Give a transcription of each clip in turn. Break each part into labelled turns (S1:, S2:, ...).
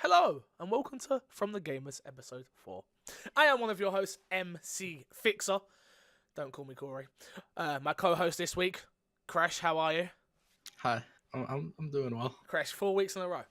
S1: Hello, and welcome to From the Gamers, episode 4. I am one of your hosts, MC Fixer. Don't call me Corey. My co-host this week, Crash, how are you?
S2: Hi, I'm doing well.
S1: Crash, 4 weeks in a row.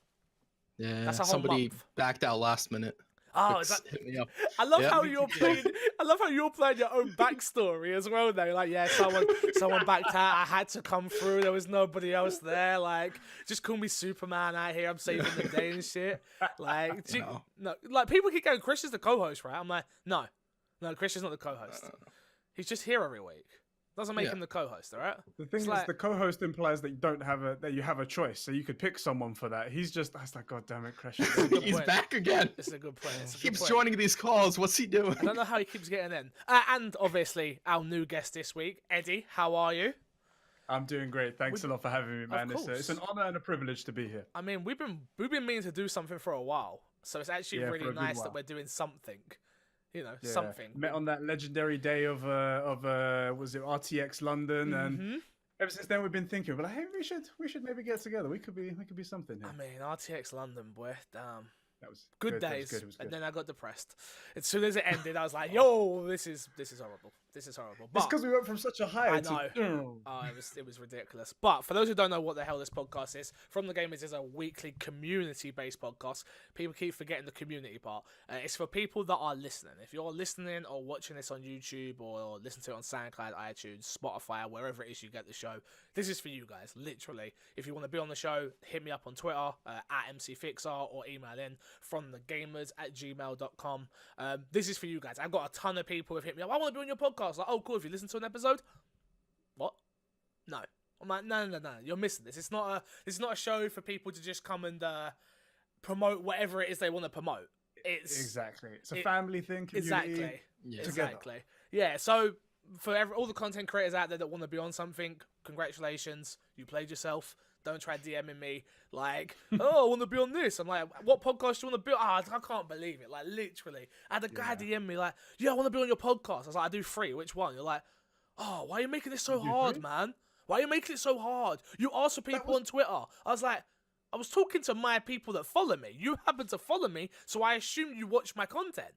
S2: Yeah,
S1: That's a whole
S2: somebody
S1: month.
S2: backed out last minute.
S1: Oh, is that...
S2: Hit me up.
S1: I love
S2: Yeah.
S1: how you're playing. I love how you're playing your own backstory as well. Though, like, yeah, someone backed out. I had to come through. There was nobody else there. Like, just call me Superman out here. I'm saving the day and shit. Like, no, like people keep going. Chris is the co-host, right? I'm like, no, Chris is not the co-host. He's just here every week. Doesn't make him the co-host, all right?
S3: The thing is, like, the co-host implies that you have a choice, so you could pick someone for that. He's just, I was like, God damn it, Crash.
S2: He's back again.
S1: It's a good point.
S2: He keeps joining these calls. What's he doing?
S1: I don't know how he keeps getting in. And obviously, our new guest this week, Eddie. How are you?
S3: I'm doing great. Thanks a lot for having me, man.
S1: Of course.
S3: It's an honor and a privilege to be here.
S1: I mean, we've been meaning to do something for a while, so it's actually really nice that we're doing something. You know, something.
S3: Met on that legendary day of was it RTX London, and ever since then we've been thinking, but hey, we should maybe get together. We could be something here.
S1: I mean, RTX London, boy, damn.
S3: That was
S1: good days,
S3: It was good.
S1: And then I got depressed. As soon as it ended, I was like, "Yo, this is horrible. This is horrible."
S3: But it's because we went from such a high.
S1: I know. It was ridiculous. But for those who don't know what the hell this podcast is, From the Gamers is a weekly community-based podcast. People keep forgetting the community part. It's for people that are listening. If you're listening or watching this on YouTube or listen to it on SoundCloud, iTunes, Spotify, wherever it is you get the show, this is for you guys. Literally, if you want to be on the show, hit me up on Twitter at MCFixer or email in fromthegamers@gmail.com. This is for you guys. I've got a ton of people who've hit me up. I want to be on your podcast. Like, oh, cool. If you listen to an episode, what? No. I'm like, no. You're missing this. It's not a show for people to just come and promote whatever it is they want to promote. It's a family thing. Community, exactly. Yeah. So for all the content creators out there that want to be on something, congratulations. You played yourself. Don't try DMing me like, oh, I want to be on this. I'm like, what podcast do you want to be on? Oh, I can't believe it. Like, literally. I had a guy DM me like, yeah, I want to be on your podcast. I was like, I do 3. Which one? You're like, oh, why are you making this so hard, man? Why are you making it so hard? You ask for people on Twitter. I was like, I was talking to my people that follow me. You happen to follow me, so I assume you watch my content.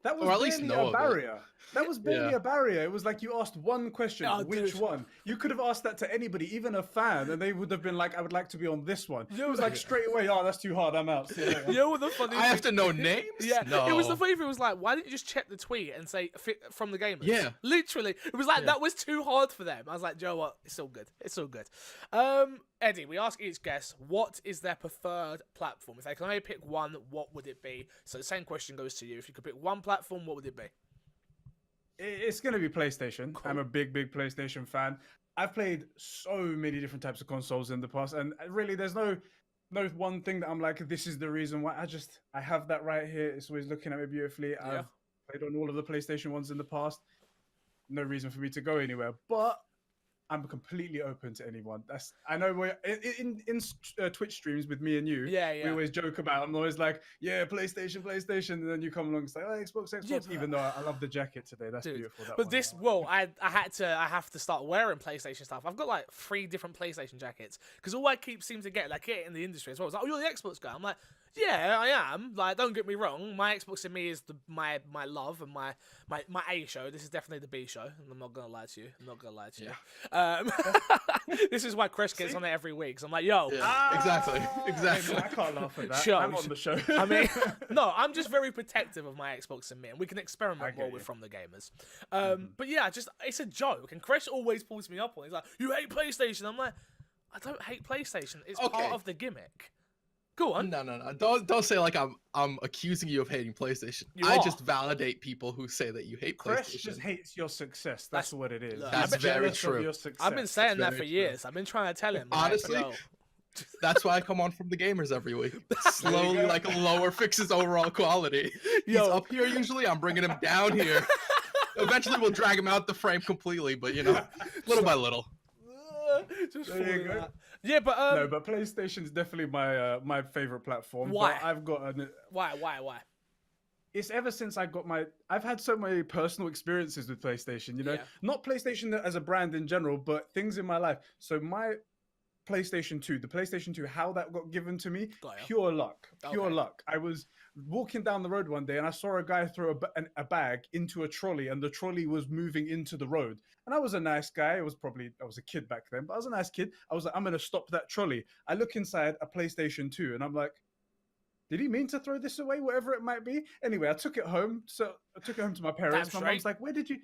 S3: That was barely a barrier. That was barely a barrier. It was like you asked one question. Which one? You could have asked that to anybody, even a fan, and they would have been like, I would like to be on this one. It was like straight away, oh, that's too hard. I'm out.
S1: You know what the funny
S2: I have to know names?
S1: Yeah.
S2: No.
S1: It was the funny thing. It was like, why didn't you just check the tweet and say From the Gamers?
S2: Yeah.
S1: Literally. It was like, that was too hard for them. I was like, Joe, what? It's all good. It's all good. Eddie, we ask each guest, what is their preferred platform? If they can only pick one, what would it be? So the same question goes to you. If you could pick one platform, what would it be?
S3: It's going to be PlayStation.
S1: Cool.
S3: I'm a big PlayStation fan. I've played so many different types of consoles in the past, and really there's no one thing that I'm like, this is the reason why. I have that right here. It's always looking at me beautifully. I've played on all of the PlayStation ones in the past. No reason for me to go anywhere, but I'm completely open to anyone. I know we're in Twitch streams with me and you. We always joke about. I'm always like, PlayStation, and then you come along and say, oh, Xbox. Even though I love the jacket today, that's beautiful.
S1: I have to start wearing PlayStation stuff. I've got like 3 different PlayStation jackets because all I seem to get, like it in the industry as well, is like, oh, you're the Xbox guy. I'm like, yeah, I am. Like, don't get me wrong. My Xbox in me is my love and my A show. This is definitely the B show. I'm not gonna lie to you. This is why Chris gets on it every week. So I'm like, yo.
S2: Yeah, exactly.
S3: I can't laugh at that. I'm on the show.
S1: I mean, no, I'm just very protective of my Xbox and me, and we can experiment more with From the Gamers. But yeah, it's a joke. And Chris always pulls me up on it. He's like, you hate PlayStation. I'm like, I don't hate PlayStation. It's part of the gimmick. Go on.
S2: No. Don't say like I'm accusing you of hating PlayStation. I just validate people who say that you hate PlayStation.
S3: Chris just hates your success. That's what it is.
S2: That's very true.
S1: I've been saying that for years. I've been trying to tell him.
S2: Honestly, that's why I come on From the Gamers every week. Slowly, like lower fixes overall quality. He's up here usually. I'm bringing him down here. Eventually, we'll drag him out the frame completely, but little by little.
S3: There you go.
S1: Yeah, but
S3: no, but PlayStation is definitely my favorite platform.
S1: Why?
S3: But I've got
S1: Why?
S3: It's ever since I've had so many personal experiences with PlayStation. Not PlayStation as a brand in general, but things in my life. So PlayStation 2. The PlayStation 2, how that got given to me,
S1: Got ya.
S3: pure luck. Pure
S1: Okay.
S3: luck. I was walking down the road one day and I saw a guy throw a bag into a trolley, and the trolley was moving into the road. And I was a nice guy. I was a kid back then, but I was a nice kid. I was like, I'm going to stop that trolley. I look inside a PlayStation 2 and I'm like, did he mean to throw this away? Whatever it might be. Anyway, I took it home. So I took it home to my parents.
S1: Damn
S3: My mom's
S1: straight.
S3: like, where did you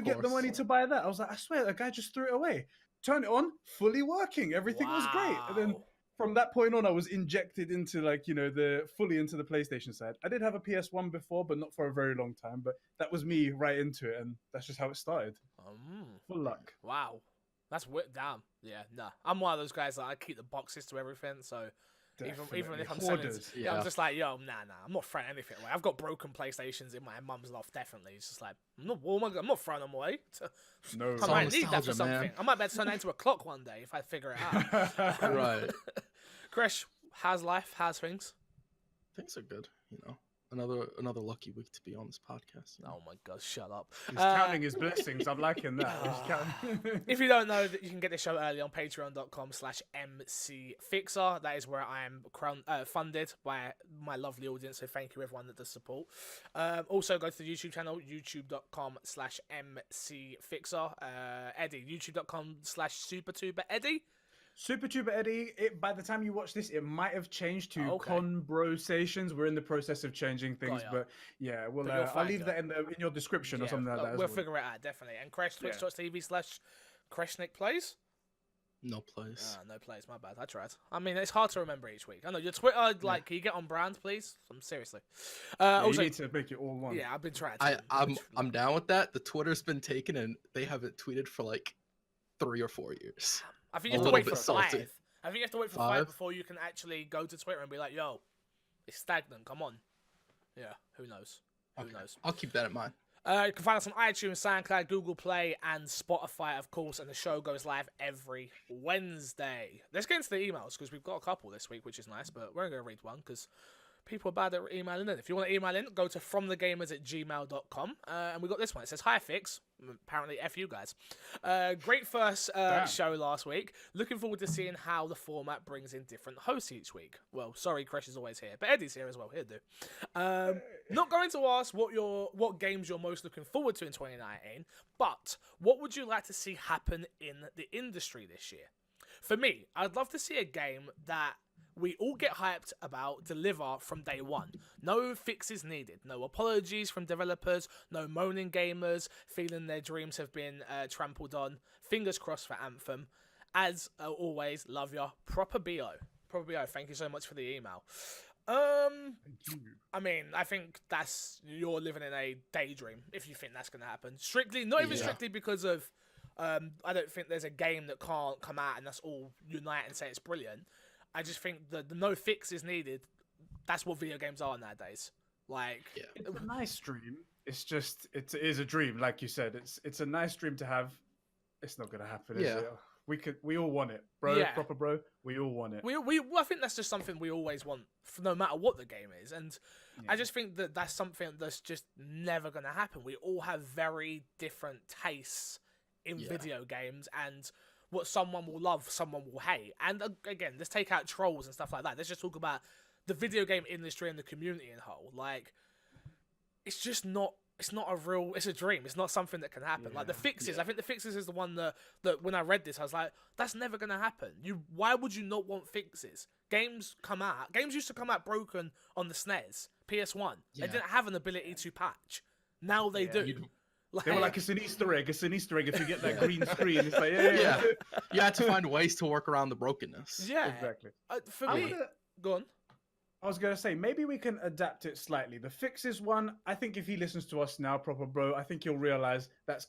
S3: get the
S2: course.
S3: money to buy that? I was like, I swear, the guy just threw it away. Turn it on, fully working. Everything was great. And then
S1: Wow.
S3: from that point on, I was injected into fully into the PlayStation side. I did have a PS1 before, but not for a very long time. But that was me right into it, and that's just how it started. Full luck.
S1: Wow. That's damn. Yeah, nah. I'm one of those guys that I keep the boxes to everything, so even
S3: Definitely.
S1: if I'm selling,
S3: Hoarders.
S1: yeah, I'm
S2: Yeah.
S1: just like, yo, nah, I'm not throwing anything away. I've got broken PlayStations in my mum's loft, definitely. It's just like, I'm not throwing them away.
S3: No.
S1: I might need that for
S2: nostalgia,
S1: something.
S2: man.
S1: I might be able to turn that into a clock one day if I figure it out.
S2: Right.
S1: Krish, how's life? How's things?
S2: Things are good. Another lucky week to be on this podcast.
S1: Oh my god, shut up.
S3: He's counting his blessings. I'm liking that. He's counting.
S1: If you don't know, that you can get the show early on patreon.com/mcfixer. That is where I am funded by my lovely audience, so thank you everyone that does support. Also go to the YouTube channel, youtube.com/mcfixer. Eddie, youtube.com/supertubereddie.
S3: SuperTuber Eddie, by the time you watch this, it might have changed to
S1: Okay.
S3: Conbrosations. We're in the process of changing things,
S1: ya.
S3: but yeah,
S1: But you'll
S3: I'll
S1: find
S3: leave
S1: it.
S3: that in your description or something like that.
S1: We'll
S3: as well.
S1: figure it out, definitely. And Kresh,
S3: Yeah.
S1: twitch.tv/Kreshnik plays.
S2: No place.
S1: No plays, my bad. I tried. I mean, it's hard to remember each week. I know your Twitter, like, can you get on brand, please? Seriously.
S3: Yeah,
S1: Also,
S3: you need to make it all one.
S1: yeah, I've been trying to.
S2: I'm down with that. The Twitter's been taken and they haven't tweeted for like 3 or 4 years.
S1: I think you have
S2: a
S1: to
S2: little
S1: wait for
S2: bit salty.
S1: 5. I think you have to wait for 5 before you can actually go to Twitter and be like, yo, it's stagnant. Come on. Yeah, who knows? Who knows?
S2: I'll keep that in mind.
S1: You can find us on iTunes, SoundCloud, Google Play, and Spotify, of course. And the show goes live every Wednesday. Let's get into the emails because we've got a couple this week, which is nice. But we're going to read one because people are bad at emailing in. If you want to email in, go to fromthegamers@gmail.com. And we got this one. It says, hi, Fix. Apparently, F you guys. Great first show last week. Looking forward to seeing how the format brings in different hosts each week. Well, sorry, Kresh is always here, but Eddie's here as well. He'll do. Not going to ask what games you're most looking forward to in 2019, but what would you like to see happen in the industry this year? For me, I'd love to see a game that we all get hyped about deliver from day one. No fixes needed. No apologies from developers. No moaning gamers feeling their dreams have been trampled on. Fingers crossed for Anthem. As always, love ya. Proper BO. Proper BO. Thank you so much for the email. I mean, I think you're living in a daydream if you think that's going to happen. Strictly, not even strictly because of, I don't think there's a game that can't come out and that's all unite and say it's brilliant. I just think that the no fix is needed. That's what video games are nowadays. Like,
S3: It's a nice dream. It's just it is a dream, like you said. It's a nice dream to have. It's not gonna happen. Is it? We all want it, bro.
S1: Yeah.
S3: Proper bro. We all want it.
S1: I think that's just something we always want, no matter what the game is. And I just think that that's something that's just never gonna happen. We all have very different tastes in video games, and what someone will love, someone will hate. And again, let's take out trolls and stuff like that. Let's just talk about the video game industry and the community in whole. Like, it's just not. It's not a real. It's a dream. It's not something that can happen. Like the fixes. I think the fixes is the one that when I read this, I was like, that's never gonna happen. Why would you not want fixes? Games come out. Games used to come out broken on the SNES, PS1. They didn't have an ability to patch. Now they do.
S3: They were like, it's an Easter egg. It's an Easter egg. If you get that green screen, it's like, yeah.
S2: You had to find ways to work around the brokenness.
S1: Yeah,
S3: Exactly.
S1: For me, go on.
S3: I was going to say, maybe we can adapt it slightly. The fixes one, I think if he listens to us now, proper bro, I think he'll realize that's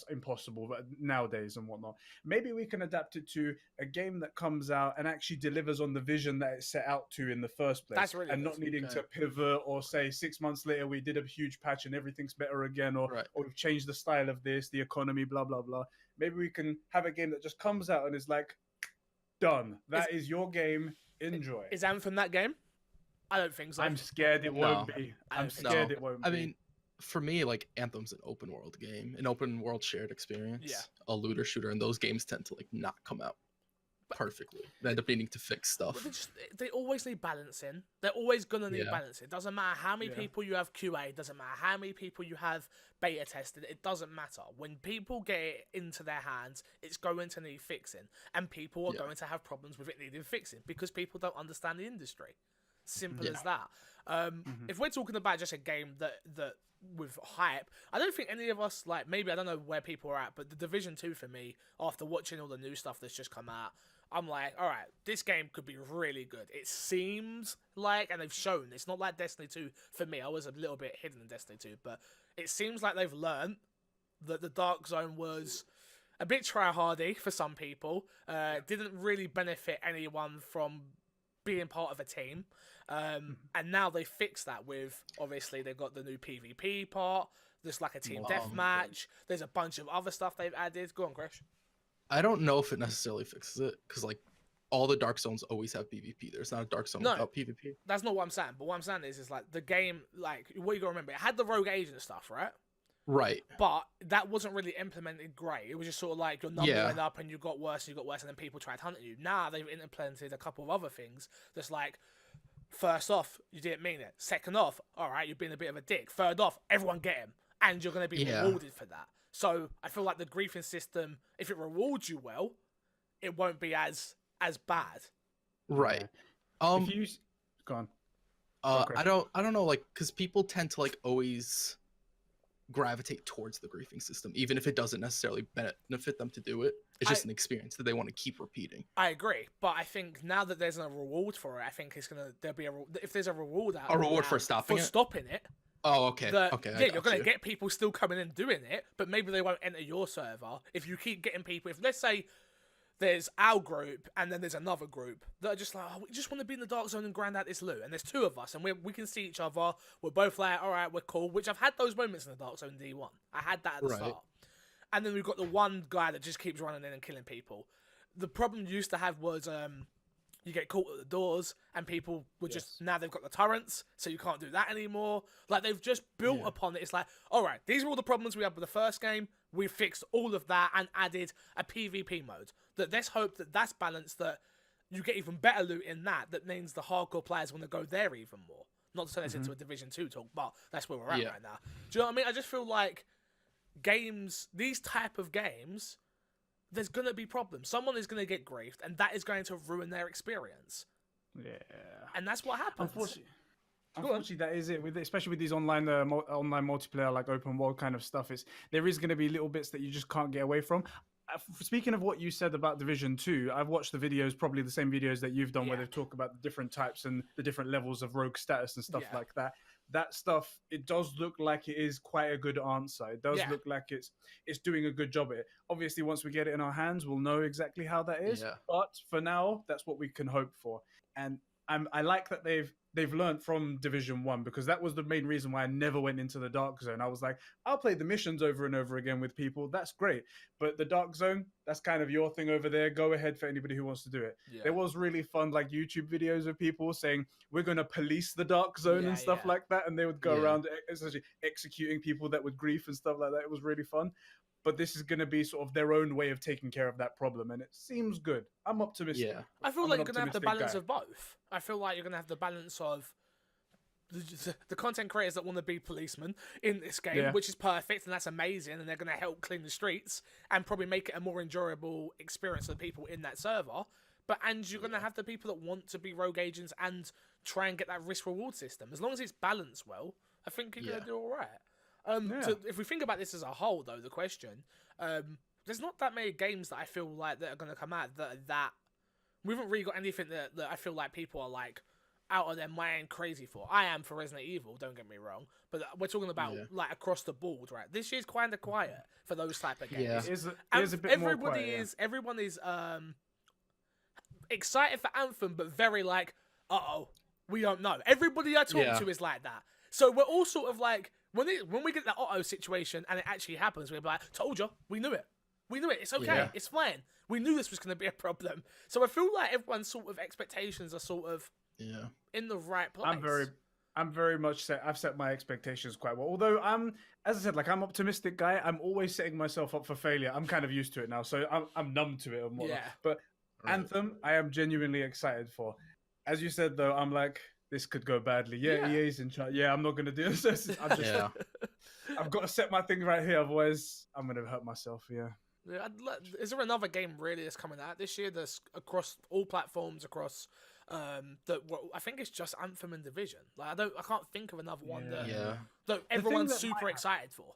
S3: impossible nowadays and whatnot. Maybe we can adapt it to a game that comes out and actually delivers on the vision that it set out to in the first place.
S1: That's really
S3: and
S1: good.
S3: not needing to pivot or say 6 months later, we did a huge patch and everything's better again, or we've changed the style of this, the economy, blah, blah, blah. Maybe we can have a game that just comes out and is like, done. That is your game. Enjoy.
S1: Is Anthem that game? I don't think so.
S3: I'm scared it won't be. I'm scared it won't be.
S2: I mean, for me, like, Anthem's an open world game, an open world shared experience.
S1: Yeah.
S2: A looter shooter, and those games tend to like not come out perfectly. They end up needing to fix
S1: Well,
S2: stuff.
S1: they always need balancing. They're always gonna need
S2: Yeah.
S1: balancing. It doesn't matter how many people you have QA. It doesn't matter how many people you have beta tested. It doesn't matter. When people get it into their hands, it's going to need fixing, and people are going to have problems with it needing fixing because people don't understand the industry. Simple as that. If we're talking about just a game that with hype, I don't think any of us, like, maybe I don't know where people are at, but the Division 2 for me, after watching all the new stuff that's just come out, I'm like, all right, this game could be really good. It seems like, and they've shown, it's not like Destiny 2 for me. I was a little bit hidden in Destiny 2, but it seems like they've learned that the Dark Zone was a bit try-hardy for some people. Didn't really benefit anyone from being part of a team. And now they fixed that with, obviously, they've got the new PvP part. There's like a team deathmatch. There's a bunch of other stuff they've added. Go on, Krish.
S2: I don't know if it necessarily fixes it, because like all the Dark Zones always have PvP. There's not a Dark Zone without PvP.
S1: That's not what I'm saying. But what I'm saying is like the game, like what you gotta remember, it had the rogue agent stuff, right?
S2: Right.
S1: But that wasn't really implemented great. It was just sort of like your number went up and you got worse and you got worse, and then people tried hunting you. Now they've implemented a couple of other things that's like, first off, you didn't mean it. Second off, all right, you've been a bit of a dick. Third off, everyone get him, and you're going to be rewarded for that. So I feel like the griefing system, if it rewards you well, it won't be as bad.
S2: Right.
S3: If you go on.
S2: I don't know, like, because people tend to like always gravitate towards the griefing system, even if it doesn't necessarily benefit them to do it. It's just an experience that they want to keep repeating.
S1: I agree, but I think now that there's a reward for it, I think there'll be if there's a reward out
S2: a reward for stopping
S1: it.
S2: Oh, okay.
S1: You're going to get people still coming in doing it, but maybe they won't enter your server. If you keep getting people, if let's say there's our group and then there's another group that are just like, oh, we just want to be in the Dark Zone and grind out this loot, and there's two of us and we can see each other, we're both like, all right, we're cool, which I've had those moments in the Dark Zone D1. I had that at the start. And then we've got the one guy that just keeps running in and killing people. The problem you used to have was you get caught at the doors and people were just, now they've got the turrets, so you can't do that anymore. Like, they've just built upon it. It's like, all right, these are all the problems we had with the first game. We fixed all of that and added a PvP mode. Let's hope that that's balanced, that you get even better loot in that. That means the hardcore players want to go there even more. Not to turn this into a Division 2 talk, but that's where we're at right now. Do you know what I mean? I just feel like games, these type of games, there's going to be problems. Someone is going to get griefed, and that is going to ruin their experience.
S3: Yeah.
S1: And that's what happens.
S3: Unfortunately, that is it. Especially with these online online multiplayer, like open world kind of stuff, there is going to be little bits that you just can't get away from. Speaking of what you said about Division 2, I've watched the videos, probably the same videos that you've done, where they talk about the different types and the different levels of rogue status and stuff like that. That stuff, it does look like it is quite a good answer. It does look like it's doing a good job at it. Obviously, once we get it in our hands, we'll know exactly how that is. Yeah. But for now, that's what we can hope for. And I like that they've learned from Division 1, because that was the main reason why I never went into the Dark Zone. I was like, I'll play the missions over and over again with people. That's great. But the Dark Zone, that's kind of your thing over there. Go ahead for anybody who wants to do it. Yeah. There was really fun, like, YouTube videos of people saying, we're going to police the Dark Zone and stuff like that. And they would go around essentially executing people that would grief and stuff like that. It was really fun. But this is going to be sort of their own way of taking care of that problem, and it seems good. I'm optimistic.
S1: Yeah. I feel like you're going to have the balance of both. I feel like you're going to have the balance of the content creators that want to be policemen in this game, which is perfect, and that's amazing, and they're going to help clean the streets and probably make it a more enjoyable experience for the people in that server. And you're going to have the people that want to be rogue agents and try and get that risk-reward system. As long as it's balanced well, I think you're going to do all right. So if we think about this as a whole, though, the question, there's not that many games that I feel like that are going to come out that we haven't really got anything that I feel like people are like out of their mind crazy for. I am for Resident Evil, don't get me wrong, but we're talking about like across the board, right? This year's kind of quiet for those type of games.
S3: Yeah, it is a bit more quiet,
S1: everyone is excited for Anthem, but very like, we don't know. Everybody I talk to is like that. So we're all sort of like, when we get that Otto situation and it actually happens, we're like, told you, we knew it. It's okay. It's fine. We knew this was going to be a problem. So I feel like everyone's sort of expectations are sort of in the right place.
S3: I'm very much set. I've set my expectations quite well. Although as I said, like, I'm an optimistic guy. I'm always setting myself up for failure. I'm kind of used to it now, so I'm numb to it and whatnot. But
S2: Right.
S3: Anthem, I am genuinely excited for. As you said, though, I'm like, this could go badly. Yeah,
S1: Yeah.
S3: EA's in charge. Yeah, I'm not gonna do this.
S2: Yeah.
S3: I've got to set my thing right here, otherwise I'm gonna hurt myself. Yeah.
S1: Yeah, is there another game really that's coming out this year that's across all platforms across I think it's just Anthem and Division. Like I can't think of another one that
S2: Yeah.
S1: that everyone's
S3: that
S1: super
S3: might
S1: excited for.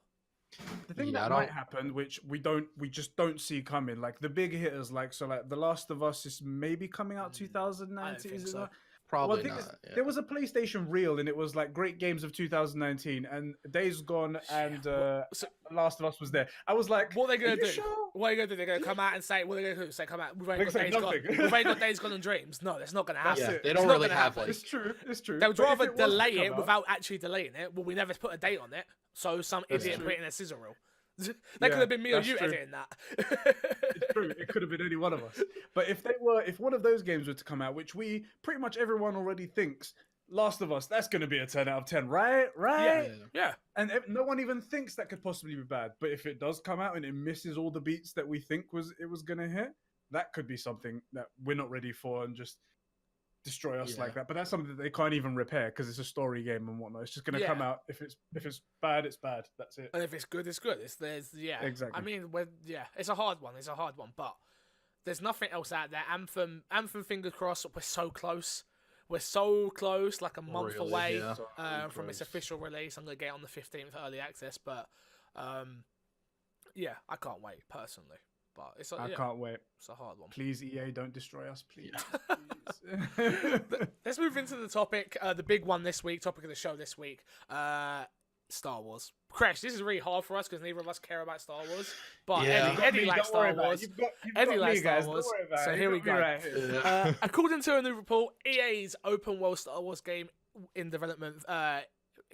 S3: The thing
S2: Yeah,
S3: that
S2: I
S3: might
S2: don't-
S3: happen, which we just don't see coming, like the big hitters, like The Last of Us is maybe coming out
S1: I
S3: 2019.
S1: don't think
S3: Is it
S1: so.
S3: not?
S2: Probably
S3: the thing
S2: not.
S3: is,
S2: Yeah.
S3: there was a PlayStation reel, and it was like great games of 2019, and Days Gone and
S1: So-
S3: Last of Us was there. I was like,
S1: What are they gonna
S3: "Are you
S1: do?
S3: sure?"
S1: What are they gonna do? They're gonna come out and say, what are they gonna do? Say, come out. We've only
S3: They
S1: got
S3: say
S1: Days Gone.
S3: nothing.
S1: We've only got Days Gone and Dreams. No, that's not gonna
S3: That's
S1: happen.
S2: Yeah,
S3: it.
S2: they
S1: It's
S2: don't
S1: not
S2: really
S1: gonna
S2: have
S1: happen.
S2: like.
S3: It's true. It's true.
S1: They would
S3: But if
S1: rather
S3: it was to
S1: delay
S3: come
S1: it
S3: out-
S1: without actually delaying it. Well, we never put a date on it, so some
S3: That's
S1: idiot
S3: true.
S1: put it in a scissor reel. That
S3: Yeah,
S1: could have been me or
S3: that's
S1: you
S3: true.
S1: editing that.
S3: It's true. It could have been any one of us. But if one of those games were to come out, which we pretty much everyone already thinks, Last of Us, that's going to be a 10 out of 10, right? Right?
S2: Yeah.
S1: Yeah.
S3: And no one even thinks that could possibly be bad. But if it does come out and it misses all the beats that we think it was going to hit, that could be something that we're not ready for and just destroy us
S2: Yeah.
S3: like that. But that's something that they can't even repair because it's a story game and whatnot. It's just going to come
S1: Yeah.
S3: out. If it's bad, it's bad. That's it.
S1: And if it's good, it's good. Yeah.
S3: Exactly.
S1: I mean, it's a hard one. It's a hard one, but there's nothing else out there. Anthem, fingers crossed. We're so close. We're so close, like a month
S2: Really,
S1: away
S2: yeah.
S3: So
S1: from its
S3: close.
S1: official release. I'm gonna get it on the 15th early access, but yeah, I can't wait personally. But
S3: I can't wait.
S1: It's a hard one.
S3: Please, EA, don't destroy us, please.
S1: Let's move into the topic, the big one this week, topic of the show this week. Star Wars. Crash, this is really hard for us because neither of us care about Star Wars. But
S2: Yeah.
S1: Eddie likes Star Wars. Eddie likes Star
S3: Don't
S1: Wars.
S3: worry about
S1: So
S3: it.
S1: here we
S3: You've got
S1: go.
S3: me right here.
S2: Yeah.
S1: According to a new report, EA's open world Star Wars game in development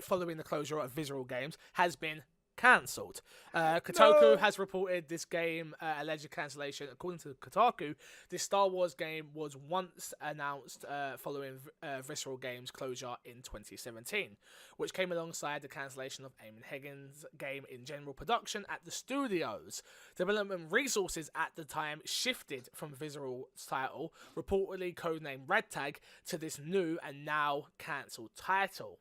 S1: following the closure of Visceral Games has been cancelled. Kotaku
S3: No.
S1: has reported this game alleged cancellation. According to Kotaku, this Star Wars game was once announced following Visceral Games closure in 2017, which came alongside the cancellation of Eamon Higgins' game in general production at the studios. Development resources at the time shifted from Visceral's title, reportedly codenamed Redtag, to this new and now cancelled title.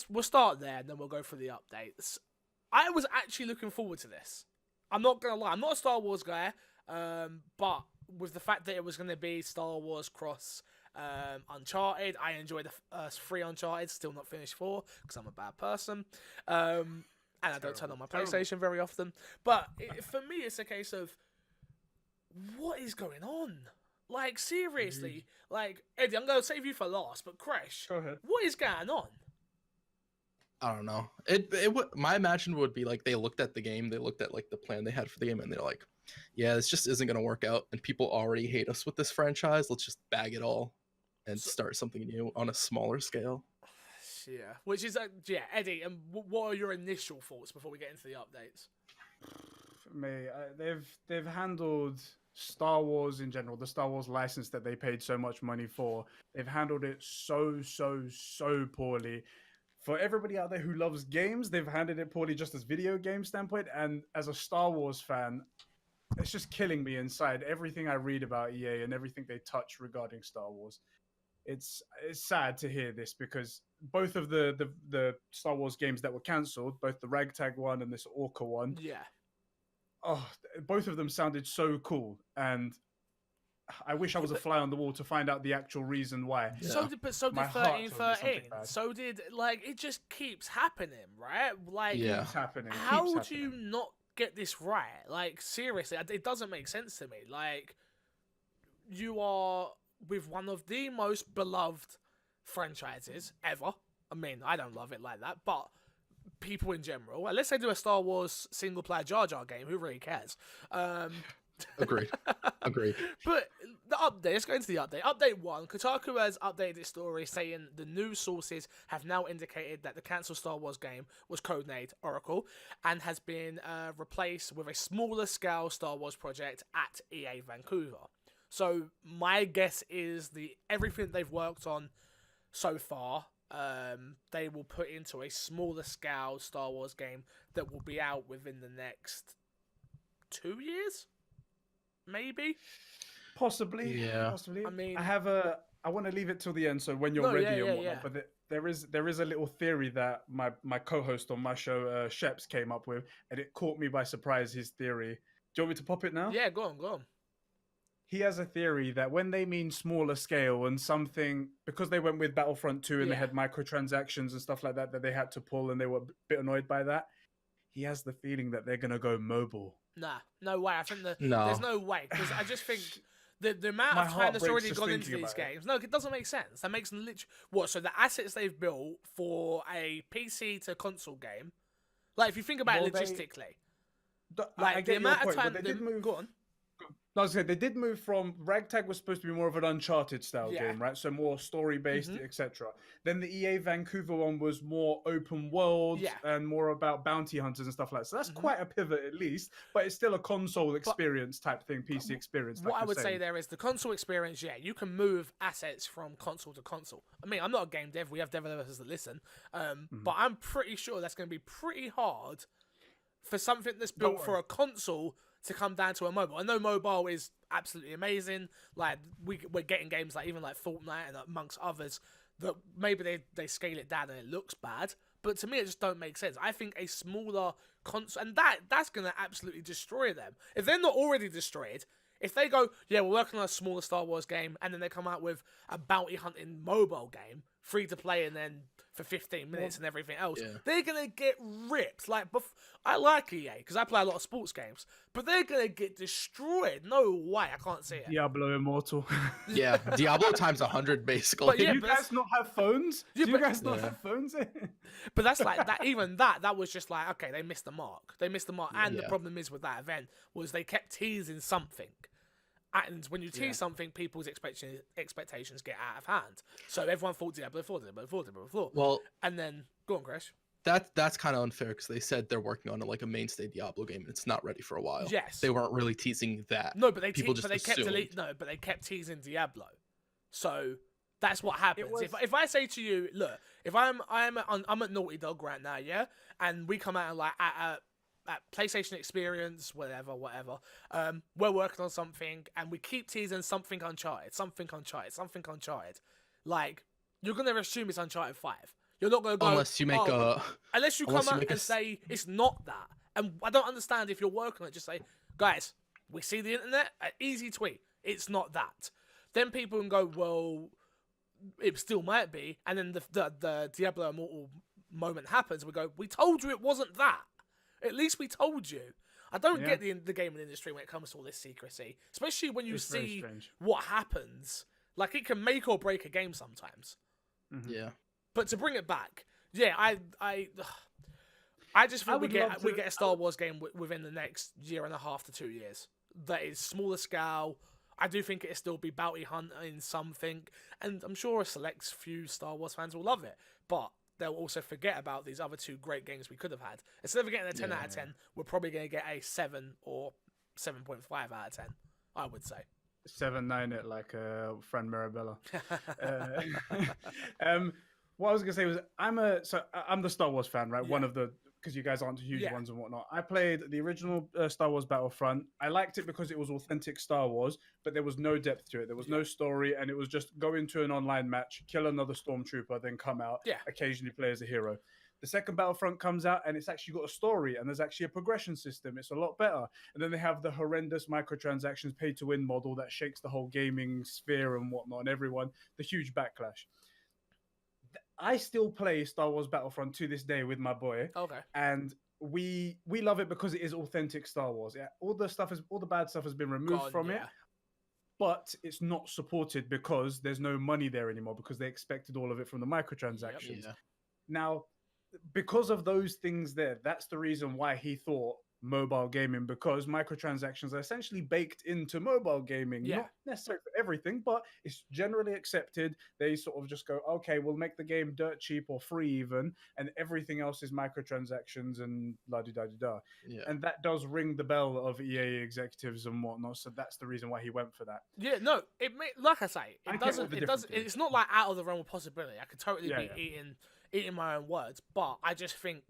S1: We'll start there and then we'll go through the updates. I was actually looking forward to this. I'm not gonna lie, I'm not a Star Wars guy, but with the fact that it was gonna be Star Wars cross Uncharted, I enjoyed the 3 Uncharted, still not finished 4 because I'm a bad person, and I don't turn on my PlayStation very often. But for me, it's a case of what is going on. Like seriously, like Eddie, I'm gonna save you for last, but Crash,
S3: Go ahead.
S1: what is going on?
S2: I don't know. It would, my imagine would be like they looked at the game, they looked at like the plan they had for the game, and they're like, yeah, this just isn't gonna work out, and people already hate us with this franchise. Let's just bag it all and start something new on a smaller scale.
S1: Yeah, which is Eddie. And what are your initial thoughts before we get into the updates?
S3: For me, they've handled Star Wars in general, the Star Wars license that they paid so much money for. They've handled it so poorly. For everybody out there who loves games, they've handled it poorly just as video game standpoint. And as a Star Wars fan, it's just killing me inside. Everything I read about EA and everything they touch regarding Star Wars, it's sad to hear this because both of the Star Wars games that were cancelled, both the Ragtag one and this Orca one,
S1: Yeah,
S3: both of them sounded so cool, and I wish I was a fly on the wall to find out the actual reason why.
S2: Yeah.
S1: so did
S3: My heart tells me
S1: 1313.
S3: something bad.
S1: So did it just keeps happening, right? Like,
S2: Yeah.
S3: Keeps happening.
S1: how
S3: keeps
S1: do you
S3: happening.
S1: not get this right? Like, seriously, it doesn't make sense to me. Like, you are with one of the most beloved franchises ever. I mean, I don't love it like that, but people in general, unless they do a Star Wars single player Jar Jar game, who really cares?
S2: Agreed. Agreed.
S1: But the update, let's go into the update. Update 1, Kotaku has updated its story saying the news sources have now indicated that the cancelled Star Wars game was codenamed Oracle and has been replaced with a smaller scale Star Wars project at EA Vancouver. So my guess is everything they've worked on so far, they will put into a smaller scale Star Wars game that will be out within the next 2 years, maybe.
S3: Possibly.
S2: Yeah.
S3: Possibly.
S1: I mean-
S3: I want to leave it till the end, so when you're
S1: No,
S3: ready
S1: yeah,
S3: and
S1: yeah,
S3: whatnot.
S1: yeah.
S3: But there is a little theory that my co-host on my show, Sheps, came up with, and it caught me by surprise. His theory. Do you want me to pop it now?
S1: Yeah, go on.
S3: He has a theory that when they mean smaller scale and something, because they went with Battlefront 2 and they
S1: Yeah.
S3: had microtransactions and stuff like that that they had to pull, and they were a bit annoyed by that. He has the feeling that they're gonna go mobile.
S1: Nah, no way. I think
S2: No.
S1: there's no way, because I just think the amount
S3: My
S1: of
S3: heart
S1: time that's
S3: breaks
S1: already
S3: just
S1: gone into
S3: thinking
S1: these
S3: about it.
S1: games. No, it doesn't make sense. That makes literally what? So the assets they've built for a PC to console game, like if you think about it
S3: Well,
S1: logistically,
S3: I
S1: like
S3: get
S1: the
S3: your
S1: amount
S3: point,
S1: of time
S3: but they did move.
S1: Go on.
S3: No, I was gonna say, they did move from Ragtag was supposed to be more of an Uncharted style
S1: Yeah.
S3: game, right? So more story based,
S1: Mhm.
S3: etc. Then the EA Vancouver one was more open world
S1: Yeah.
S3: and more about bounty hunters and stuff like that. So that's
S1: Mhm.
S3: quite a pivot at least, but it's still a console experience type thing, PC experience.
S1: What
S3: like
S1: I
S3: you're
S1: would say
S3: saying.
S1: there is the console experience. Yeah, you can move assets from console to console. I mean, I'm not a game dev. We have developers that listen, but I'm pretty sure that's going to be pretty hard for something that's
S3: Don't
S1: built for
S3: worry.
S1: a console to come down to a mobile. I know mobile is absolutely amazing. Like we're getting games like even like Fortnite and amongst others that maybe they scale it down and it looks bad. But to me, it just don't make sense. I think a smaller console, and that's going to absolutely destroy them. If they're not already destroyed, if they go, yeah, we're working on a smaller Star Wars game, and then they come out with a bounty hunting mobile game, free to play, and then for 15 minutes and everything else,
S2: Yeah.
S1: they're going to get ripped. Like, I like EA, because I play a lot of sports games, but they're going to get destroyed. No way, I can't see it.
S3: Diablo Immortal.
S2: Yeah, Diablo times 100 basically.
S1: But yeah,
S3: Do you guys not have phones?
S1: Yeah,
S3: Do you
S1: but-
S3: guys not
S2: Yeah.
S3: have phones?
S1: But that's like that. Even that was just like, okay, they missed the mark. They missed the mark. And the
S2: Yeah.
S1: problem is with that event was they kept teasing something. And when you tease
S3: Yeah.
S1: something, people's expectations get out of hand. So everyone thought Diablo 4.
S2: Well,
S1: And then, go on, Chris.
S2: that's kind of unfair because they said they're working on like a mainstay Diablo game and it's not ready for a while.
S1: Yes.
S2: They weren't really teasing that.
S1: No, but
S2: People just
S1: kept
S2: assumed.
S1: but they kept teasing Diablo. So that's what happens.
S3: was-
S1: If I say to you, look, if I'm at Naughty Dog right now, yeah, and we come out and like at PlayStation Experience, whatever, we're working on something, and we keep teasing something Uncharted. Like, you're gonna assume it's Uncharted 5. You're not gonna go
S2: Unless you make
S1: "Oh," unless you
S2: unless
S1: come
S2: you
S1: out
S2: make a
S1: and
S2: s-
S1: say it's not that. And I don't understand if you're working on it. Just say, guys, we see the internet. An easy tweet. It's not that. Then people can go, well, it still might be. And then the Diablo Immortal moment happens. We go, we told you it wasn't that. At least we told you. I don't
S3: Yeah.
S1: get the gaming industry when it comes to all this secrecy, especially when you
S3: It's very
S1: see
S3: strange.
S1: what happens. Like, it can make or break a game sometimes.
S2: Yeah.
S1: But to bring it back, yeah, I just
S3: I
S1: think we
S3: would love
S1: get
S3: to-
S1: a Star Wars game within the next year and a half to 2 years that is smaller scale. I do think it'll still be bounty hunting something, and I'm sure a select few Star Wars fans will love it. But they'll also forget about these other two great games we could have had. Instead of getting a 10 out of 10, we're probably going to get a 7 or 7.5 out of 10. I would say.
S3: 7-9 it like Fran Mirabella. What I was gonna say was I'm the Star Wars fan, right?
S1: Yeah.
S3: One of the because you guys aren't huge
S1: Yeah.
S3: ones and whatnot. I played the original Star Wars Battlefront. I liked it because it was authentic Star Wars, but there was no depth to it. There was no story, and it was just go into an online match, kill another stormtrooper, then come out.
S1: Yeah.
S3: Occasionally play as a hero. The second Battlefront comes out, and it's actually got a story, and there's actually a progression system. It's a lot better. And then they have the horrendous microtransactions, pay-to-win model that shakes the whole gaming sphere and whatnot, and everyone. The huge backlash. I still play Star Wars Battlefront to this day with my boy,
S1: Okay.
S3: and we love it because it is authentic Star Wars. Yeah, all the bad stuff has been removed
S1: Gone,
S3: from it,
S1: yeah.
S3: but it's not supported because there's no money there anymore because they expected all of it from the microtransactions.
S2: Yeah.
S3: Now, because of those things there, that's the reason why he thought mobile gaming, because microtransactions are essentially baked into mobile gaming.
S1: Yeah.
S3: Not necessarily for everything, but it's generally accepted. They sort of just go, okay, we'll make the game dirt cheap or free even, and everything else is microtransactions and la-di-da-di-da.
S2: Yeah.
S3: And that does ring the bell of EA executives and whatnot, so that's the reason why he went for that.
S1: Yeah, no, like I say,
S3: I
S1: it
S3: get
S1: doesn't.
S3: what the
S1: It
S3: difference
S1: doesn't.
S3: is.
S1: It's not like out of the realm of possibility. I could totally
S3: Yeah,
S1: be eating my own words, but I just think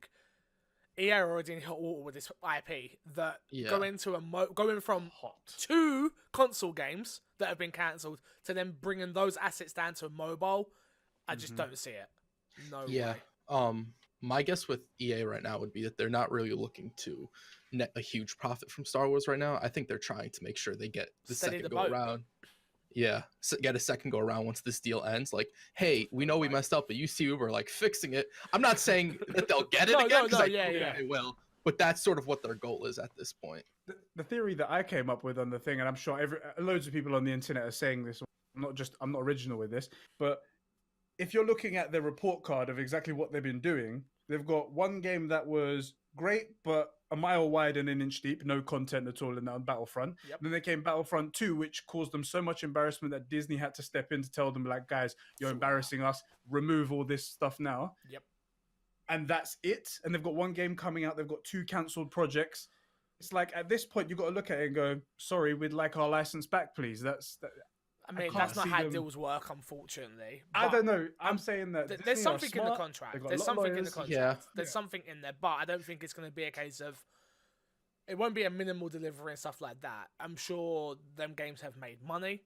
S1: EA are already in hot water with this IP that
S2: Yeah.
S1: going from
S3: Hot.
S1: 2 console games that have been cancelled to then bringing those assets down to mobile. I just don't see it. No
S2: Yeah.
S1: way.
S2: My guess with EA right now would be that they're not really looking to net a huge profit from Star Wars right now. I think they're trying to make sure they get the
S1: Steady
S2: second
S1: the
S2: go
S1: boat.
S2: around. Yeah, get a second go around once this deal ends. Like, hey, we know we messed up, but you see, we're like fixing it. I'm not saying that they'll get it again because I don't think they will, but that's sort of what their goal is at this point.
S3: The theory that I came up with on the thing, and I'm sure loads of people on the internet are saying this. I'm not original with this, but if you're looking at the report card of exactly what they've been doing, they've got one game that was great, but a mile wide and an inch deep, no content at all in that on Battlefront.
S1: Yep.
S3: Then they came Battlefront 2, which caused them so much embarrassment that Disney had to step in to tell them, like, guys, you're embarrassing us. Remove all this stuff now.
S1: Yep.
S3: And that's it. And they've got one game coming out. They've got 2 cancelled projects. It's like, at this point, you've got to look at it and go, sorry, we'd like our license back, please.
S1: I mean, that's not how deals work, unfortunately.
S3: I don't know. I'm saying that
S1: there's something in the contract. There's something in the contract.
S2: Yeah.
S1: There's something in there, but I don't think it's going to be a case of. It won't be a minimal delivery and stuff like that. I'm sure them games have made money.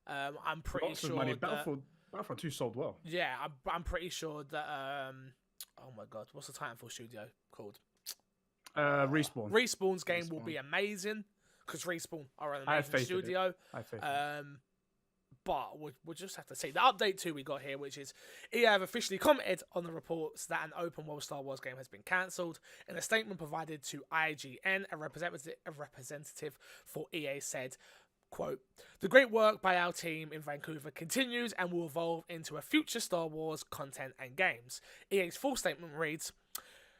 S1: I'm pretty
S3: Lots of
S1: sure
S3: money.
S1: that
S3: Battlefront 2 sold well.
S1: yeah, I'm pretty sure that. Oh my god, what's the Titanfall studio called?
S3: Respawn.
S1: Respawn's game will be amazing because Respawn are an amazing studio.
S3: I faith in it.
S1: But we'll just have to see. The update 2 we got here, which is EA have officially commented on the reports that an open world Star Wars game has been cancelled. In a statement provided to IGN, a representative for EA said, quote, "The great work by our team in Vancouver continues and will evolve into a future Star Wars content and games." EA's full statement reads,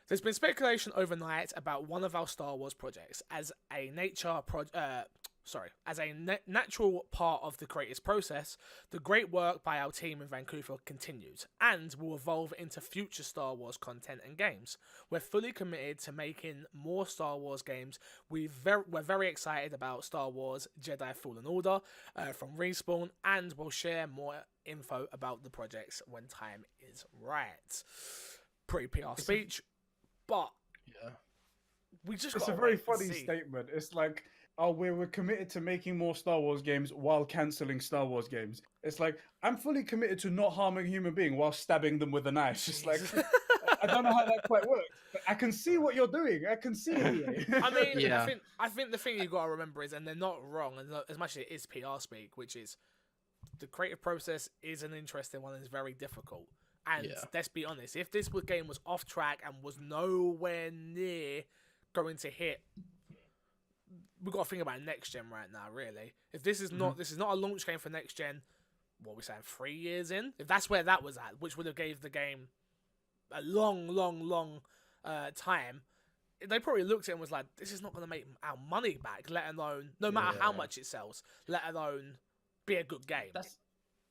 S1: "There's been speculation overnight about one of our Star Wars projects as a natural part of the creative process. The great work by our team in Vancouver continues and will evolve into future Star Wars content and games. We're fully committed to making more Star Wars games. We're very excited about Star Wars Jedi Fallen Order from Respawn, and we'll share more info about the projects when time is right." Pretty PR speech, but
S2: Yeah.
S1: we just
S3: It's
S1: gotta
S3: a very
S1: wait and
S3: funny
S1: see.
S3: statement. It's like, oh, we're committed to making more Star Wars games while cancelling Star Wars games. It's like, I'm fully committed to not harming a human being while stabbing them with a knife. It's like, I don't know how that quite works, but I can see what you're doing. I can see it.
S1: I mean,
S2: Yeah.
S1: I think the thing you got to remember is, and they're not wrong, and as much as it is PR speak, which is the creative process is an interesting one and it's very difficult. And
S2: Yeah.
S1: let's be honest, if this game was off track and was nowhere near going to hit, we've got to think about next gen right now. Really, if this is not a launch game for next gen, what are we saying, 3 years in? If that's where that was at, which would have gave the game a long time, they probably looked at it and was like, this is not going to make our money back, let alone, no matter how much it sells, let alone be a good game.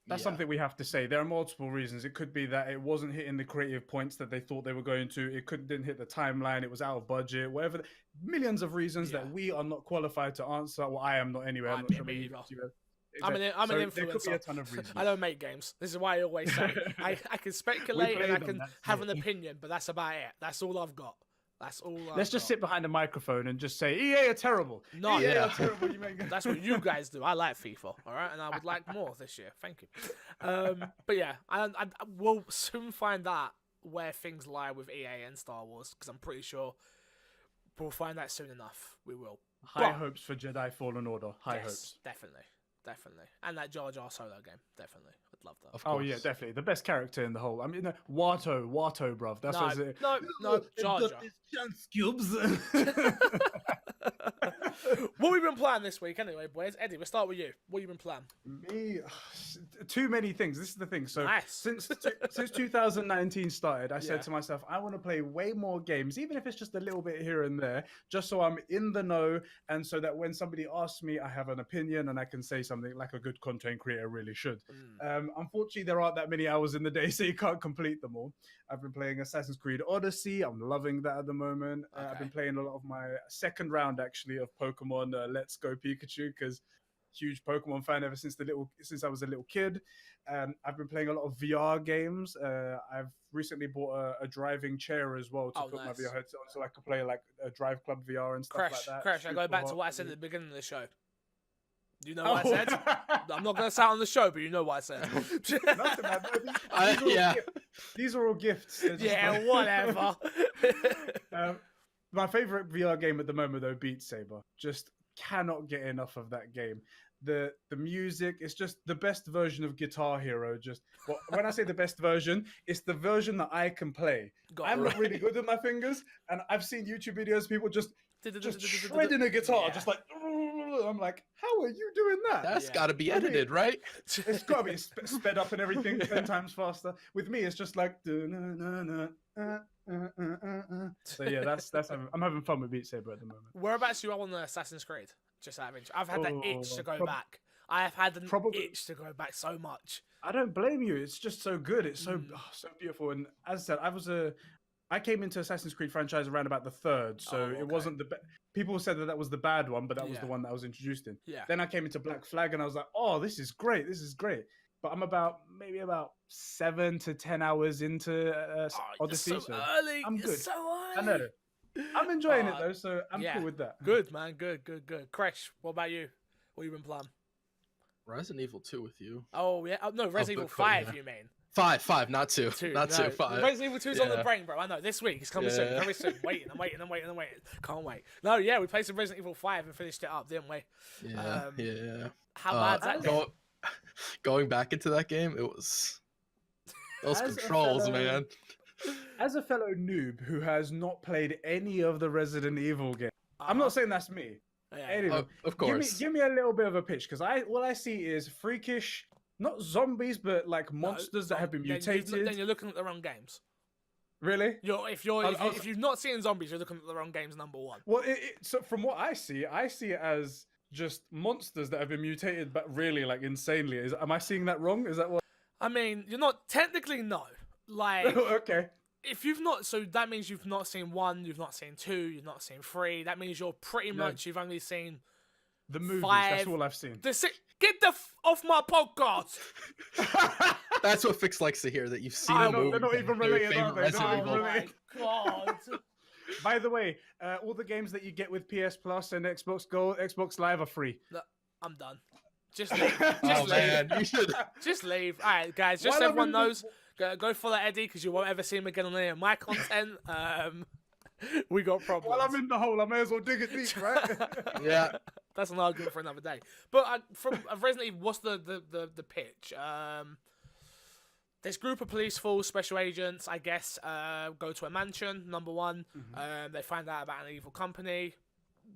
S3: That's something we have to say. There are multiple reasons. It could be that it wasn't hitting the creative points that they thought they were going to. It didn't hit the timeline. It was out of budget. Whatever. Millions of reasons that we are not qualified to answer. Well, I am not anyway. I'm not sure
S1: me
S3: about
S1: either.
S3: you.
S1: I'm an
S3: So
S1: influencer.
S3: There could be a ton of reasons.
S1: I don't make games. This is why I always say I can speculate and I can have an opinion, but that's about it. That's all I've got. That's all.
S3: Let's just sit behind a microphone and just say EA are terrible.
S1: No,
S3: EA are terrible. You make...
S1: That's what you guys do. I like FIFA, all right, and I would like more this year. Thank you. But yeah, I will soon find out where things lie with EA and Star Wars, because I'm pretty sure we'll find out soon enough. We will.
S3: High hopes for Jedi Fallen Order. High hopes.
S1: Definitely. And that Jar Jar solo game, definitely. I'd love that.
S2: Of course.
S3: Oh yeah, definitely. The best character in the whole. I mean, Watto, bruv. That's what it.
S1: No, Jar Jar.
S3: Chance cubes.
S1: What have we been playing this week anyway, boys? Eddie, we'll start with you. What have you been playing?
S3: Me, too many things. This is the thing. So
S1: Nice.
S3: since 2019 started, I said to myself, I want to play way more games, even if it's just a little bit here and there, just so I'm in the know, and so that when somebody asks me, I have an opinion and I can say something like a good content creator really should. Unfortunately, there aren't that many hours in the day, so you can't complete them all. I've been playing Assassin's Creed Odyssey. I'm loving that at the moment. I've been playing a lot of my second round, actually, of Pokemon Let's Go Pikachu, because huge Pokemon fan ever since I was a little kid. I've been playing a lot of VR games. I've recently bought a driving chair as well to put my
S1: nice.
S3: VR headset on, so I can play like a Drive Club VR and stuff like that.
S1: Crash, I go
S3: Super
S1: back to
S3: hot.
S1: what I said at the beginning of the show. You know what I said? I'm not going to say it on the show, but you know what I said.
S3: Nothing, man. These are all gifts.
S1: Yeah, whatever.
S3: My favorite VR game at the moment, though, Beat Saber. Just cannot get enough of that game. The music, it's just the best version of Guitar Hero. When I say the best version, it's the version that I can play. I'm not really good with my fingers, and I've seen YouTube videos, people just shredding a guitar, just like, I'm like, how are you doing that?
S2: That's got to be edited, right?
S3: It's got to be sped up and everything 10 times faster. With me, it's just like, so yeah, I'm having fun with Beat Saber at the moment.
S1: Whereabouts you are on the Assassin's Creed? Just out of interest. I've had that itch to go back. I have had an itch to go back so much.
S3: I don't blame you. It's just so good. It's so beautiful. And as I said, I came into Assassin's Creed franchise around about the third, so it wasn't the people said that was the bad one, but that was the one that I was introduced in.
S1: Yeah.
S3: Then I came into Black Flag, and I was like, oh, this is great. But I'm maybe about 7 to 10 hours into Odyssey.
S1: So early.
S3: I'm good.
S1: So early.
S3: I know. I'm enjoying it though, so I'm cool with that.
S1: Good, man. Good. Crash, what about you? What you been playing?
S2: Resident Evil 2 with you.
S1: Oh yeah. Oh, no, Resident Evil 5. You mean?
S2: 5, not 2. Not 2. 5.
S1: Resident Evil 2's on the brain, bro. I know. This week it's coming soon. Very soon. I'm waiting. Can't wait. No, yeah, we played some Resident Evil 5 and finished it up, didn't we?
S2: Yeah.
S1: How bad's that?
S2: Going back into that game, it was those controls, man.
S3: As a fellow noob who has not played any of the Resident Evil games, I'm not saying that's me.
S1: Yeah.
S3: Anyway,
S2: of course.
S3: Give me a little bit of a pitch, because what I see is freakish, not zombies, but like monsters that have been mutated.
S1: Then you're looking at the wrong games.
S3: Really?
S1: If you've not seen zombies, you're looking at the wrong games. Number one.
S3: Well, so from what I see it as just monsters that have been mutated, but really like insanely. Am I seeing that wrong? Is that what?
S1: I mean, you're not technically no. Like
S3: okay.
S1: If you've not, so that means you've not seen 1, you've not seen 2, you've not seen 3. That means you're pretty much you've only seen
S3: the movies.
S1: 5.
S3: That's all I've seen.
S1: Get the off my podcast.
S2: That's what Fix likes to hear. That you've seen
S3: a
S2: movie.
S3: They're not even related, are they?
S1: Oh my god.
S3: By the way, all the games that you get with PS Plus and Xbox Gold, Xbox Live are free.
S1: Look, I'm done. Just leave.
S2: Just leave. Man, you should.
S1: Just leave. All right, guys. Just so everyone knows, go follow Eddie because you won't ever see him again on any of my content. We got problems.
S3: While I'm in the hole, I may as well dig it deep, right?
S2: Yeah.
S1: That's an argument for another day. But from Resident Evil, what's the pitch? This group of police force special agents, I guess, go to a mansion. Number 1, they find out about an evil company.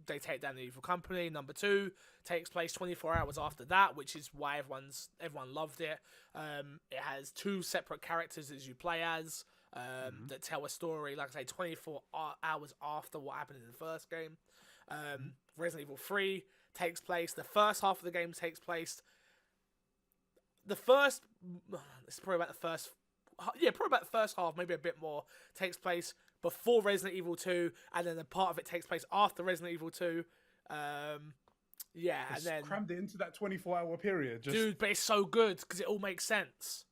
S1: They take down the evil company. Number 2 takes place 24 hours after that, which is why everyone loved it. It has 2 separate characters as you play as that tell a story, like I say, 24 hours after what happened in the first game. Resident Evil 3 takes place. The first half of the game takes place. It's probably about the first. Yeah, probably about the first half, maybe a bit more, takes place before Resident Evil 2, and then a part of it takes place after Resident Evil 2. And then
S3: crammed it into that 24-hour period.
S1: Dude, but it's so good because it all makes sense.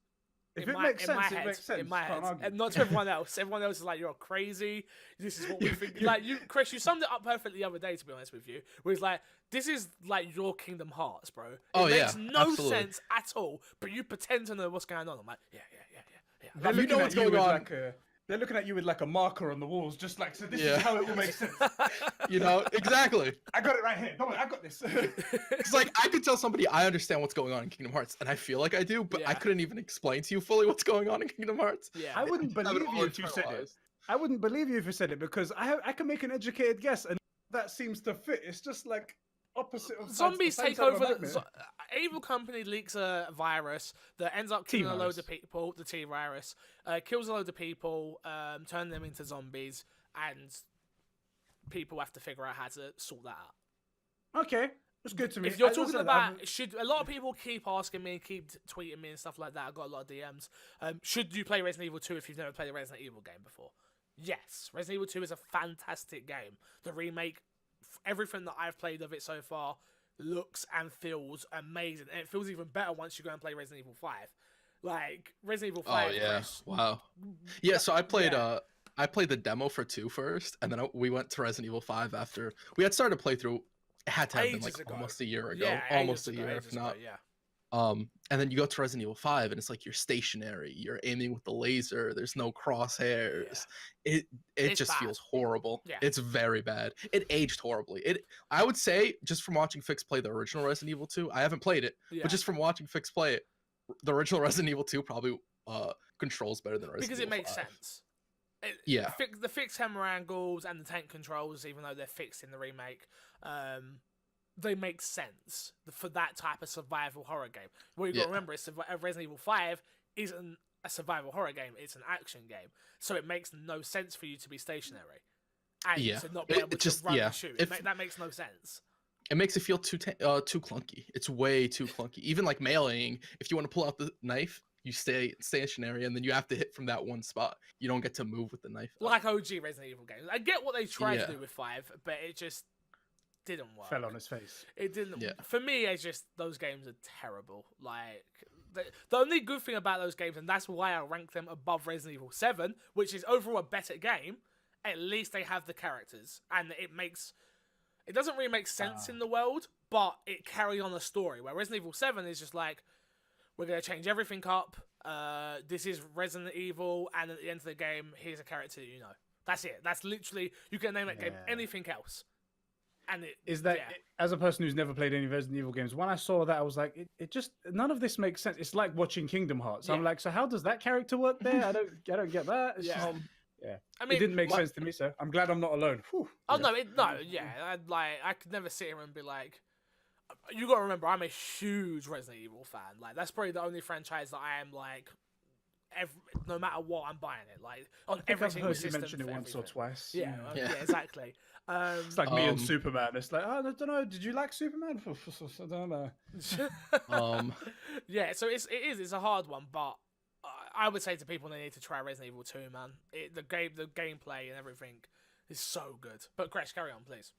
S3: If it makes sense, it makes sense.
S1: In my head, and not to everyone else. Everyone else is like, "You're crazy. This is what we think." Like you, Chris, you summed it up perfectly the other day. To be honest with you, where it's like, "This is like your Kingdom Hearts, bro." It makes no sense at all. But you pretend to know what's going on. I'm like, yeah.
S3: You know what's going on. They're looking at you with like a marker on the walls, just like, so this is how it will make sense.
S2: You know, exactly.
S3: I got it right here. Don't worry, I got this.
S2: It's like, I could tell somebody I understand what's going on in Kingdom Hearts, and I feel like I do, but I couldn't even explain to you fully what's going on in Kingdom Hearts.
S1: Yeah.
S3: I wouldn't believe you if you said it. I wouldn't believe you if you said it, because I can make an educated guess, and that seems to fit. It's just like opposite of
S1: zombies take over. Evil company leaks a virus that ends up killing a load of people. The T virus kills a load of people, turn them into zombies, and people have to figure out how to sort that out.
S3: Okay, that's good to me.
S1: If you're talking about, a lot of people keep asking me, keep tweeting me and stuff like that. I got a lot of DMs. Should you play Resident Evil 2 if you've never played a Resident Evil game before? Yes, Resident Evil 2 is a fantastic game. The remake, everything that I've played of it so far, looks and feels amazing, and it feels even better once you go and play Resident Evil 5. Like Resident Evil 5.
S2: Oh yeah, wow. Yeah, so I played the demo for 2 first, and then we went to Resident Evil 5 after we had started a playthrough. It had to have been like almost a year ago, almost a year, if not.
S1: Yeah.
S2: And then you go to Resident Evil 5, and it's like you're stationary, you're aiming with the laser, there's no crosshairs. Yeah. It just feels horrible. Yeah. It's very bad. It aged horribly. I would say, just from watching Fix play the original Resident Evil 2, I haven't played it, but just from watching Fix play it, the original Resident Evil 2 probably controls better than Resident Evil 5.
S1: Because it makes sense. The fixed hammer angles and the tank controls, even though they're fixed in the remake, they make sense for that type of survival horror game. What you got to remember is Resident Evil 5 isn't a survival horror game; it's an action game. So it makes no sense for you to be stationary and to not be able to run and shoot. That makes no sense.
S2: It makes it feel too clunky. It's way too clunky. Even like meleeing, if you want to pull out the knife, you stay stationary, and then you have to hit from that one spot. You don't get to move with the knife.
S1: Like OG Resident Evil games. I get what they tried to do with 5, but it just didn't work.
S3: Fell on his face.
S1: It didn't. Yeah. For me, it's just those games are terrible. Like the only good thing about those games, and that's why I rank them above Resident Evil 7, which is overall a better game. At least they have the characters, and it doesn't really make sense in the world, but it carries on the story. Where Resident Evil 7 is just like, we're going to change everything up. This is Resident Evil, and at the end of the game, here's a character you know. That's it. That's literally, you can name that game anything else. And
S3: as a person who's never played any Resident Evil games, when I saw that, I was like, it just, none of this makes sense. It's like watching Kingdom Hearts. I'm like, so how does that character work there? I don't get that. It's just, I mean, it didn't make sense to me, so I'm glad I'm not alone. Whew.
S1: Oh no, I could never sit here and be like, you got to remember, I'm a huge Resident Evil fan. Like, that's probably the only franchise that I am like, no matter what, I'm buying it. Like on every single system.
S3: I've heard you mention it once or twice.
S1: Yeah, exactly.
S3: It's like me and Superman. It's like, I don't know. Did you like Superman? I don't know.
S1: Yeah, so it's a hard one, but I would say to people they need to try Resident Evil 2, man. The gameplay and everything is so good. But Crash, carry on, please.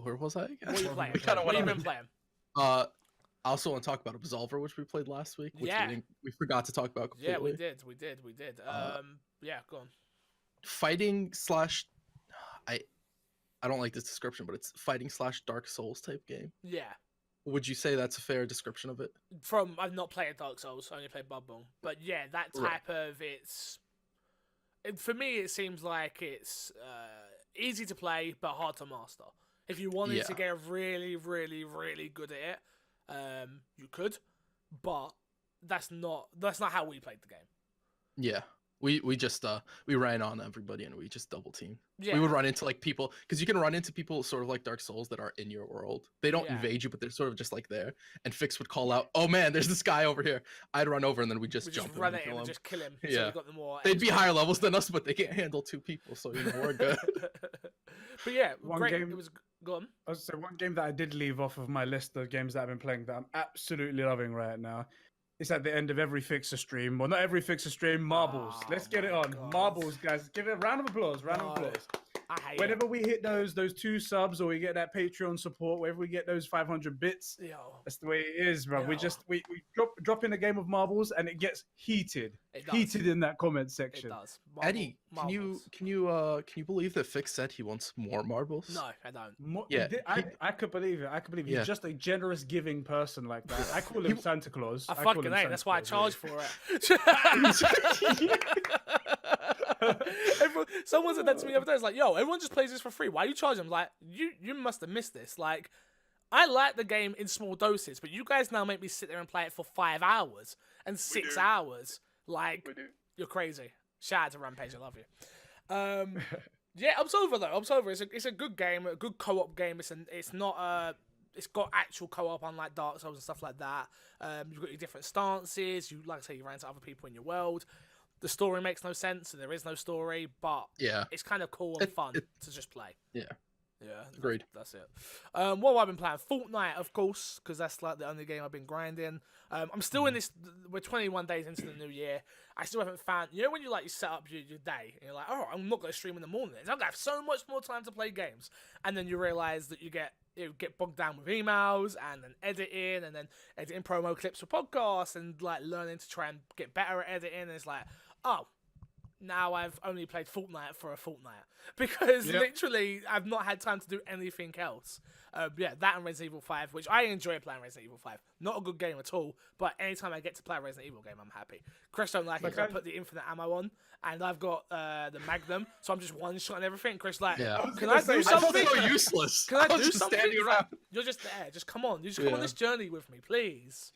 S2: Where was I?
S1: What are you playing? What have you been playing?
S2: I also want to talk about Absolver, which we played last week. Which we forgot to talk about completely.
S1: Yeah, we did. Yeah, go on.
S2: Fighting / I don't like this description, but it's fighting / Dark Souls type game.
S1: Yeah.
S2: Would you say that's a fair description of it?
S1: I've not played Dark Souls, I only played Bloodborne. But yeah, that type of for me, it seems like it's easy to play, but hard to master. If you wanted to get really, really, really good at it, you could, but that's not how we played the game.
S2: Yeah. We just we ran on everybody and we just double teamed.
S1: Yeah.
S2: We would run into like people, because you can run into people sort of like Dark Souls that are in your world. They don't invade you, but they're sort of just like there. And Fix would call out, "Oh man, there's this guy over here." I'd run over and then we'd just jump
S1: run at him and just kill him.
S2: Yeah,
S1: so we got them more.
S2: They'd be higher levels than us, but they can't handle 2 people, so we're good.
S1: But yeah,
S3: one game.
S1: It was gone.
S3: I was say one game that I did leave off of my list of games that I've been playing that I'm absolutely loving right now. It's at the end of every Fixer stream. Well, not every Fixer stream. Marbles. Let's get it on. God. Marbles, guys. Give it a round of applause. Round of applause. Whenever we hit those 2 subs, or we get that Patreon support, wherever we get those 500 bits, that's the way it is, bro. We drop in a game of Marbles, and it gets heated. Heated in that comment section.
S1: It does.
S2: Eddie, can you believe that Fix said he wants more marbles?
S1: No, I don't.
S3: I could believe it. I could believe he's just a generous, giving person like that. I call him Santa Claus.
S1: I fucking hate. That's why I charge for it. Someone said that to me the other day. It's like, yo, everyone just plays this for free. Why are you charging? I'm like, you must have missed this. Like, I like the game in small doses, but you guys now make me sit there and play it for 5 hours and 6 hours. Like, you're crazy. Shout out to Rampage, I love you. Yeah, Absolver though. Absolver, it's a good game, a good co-op game. It's got actual co-op, unlike Dark Souls and stuff like that. You've got your different stances. You, like I say, you run into other people in your world. The story makes no sense, and there is no story, but it's kind of cool and fun to just play.
S2: Yeah.
S1: Yeah.
S2: Agreed.
S1: That's it. What have I been playing? Fortnite, of course, because that's like the only game I've been grinding. I'm still in this. We're 21 days into the new year. I still haven't found. You know when you set up your day and you're like, oh, I'm not going to stream in the morning. I'm going to have so much more time to play games, and then you realize that you get get bogged down with emails and then editing promo clips for podcasts and like learning to try and get better at editing. And it's like, oh, now I've only played Fortnite for a fortnight because literally I've not had time to do anything else. That and Resident Evil 5, which I enjoy playing Resident Evil 5. Not a good game at all, but anytime I get to play a Resident Evil game, I'm happy. Chris don't like it because I put the infinite ammo on, and I've got the Magnum, so I'm just one-shotting everything. Chris can I do something?
S2: So useless.
S1: Can I do
S2: just
S1: something?
S2: standing around.
S1: You're just there. Just come on. You just come on this journey with me, please.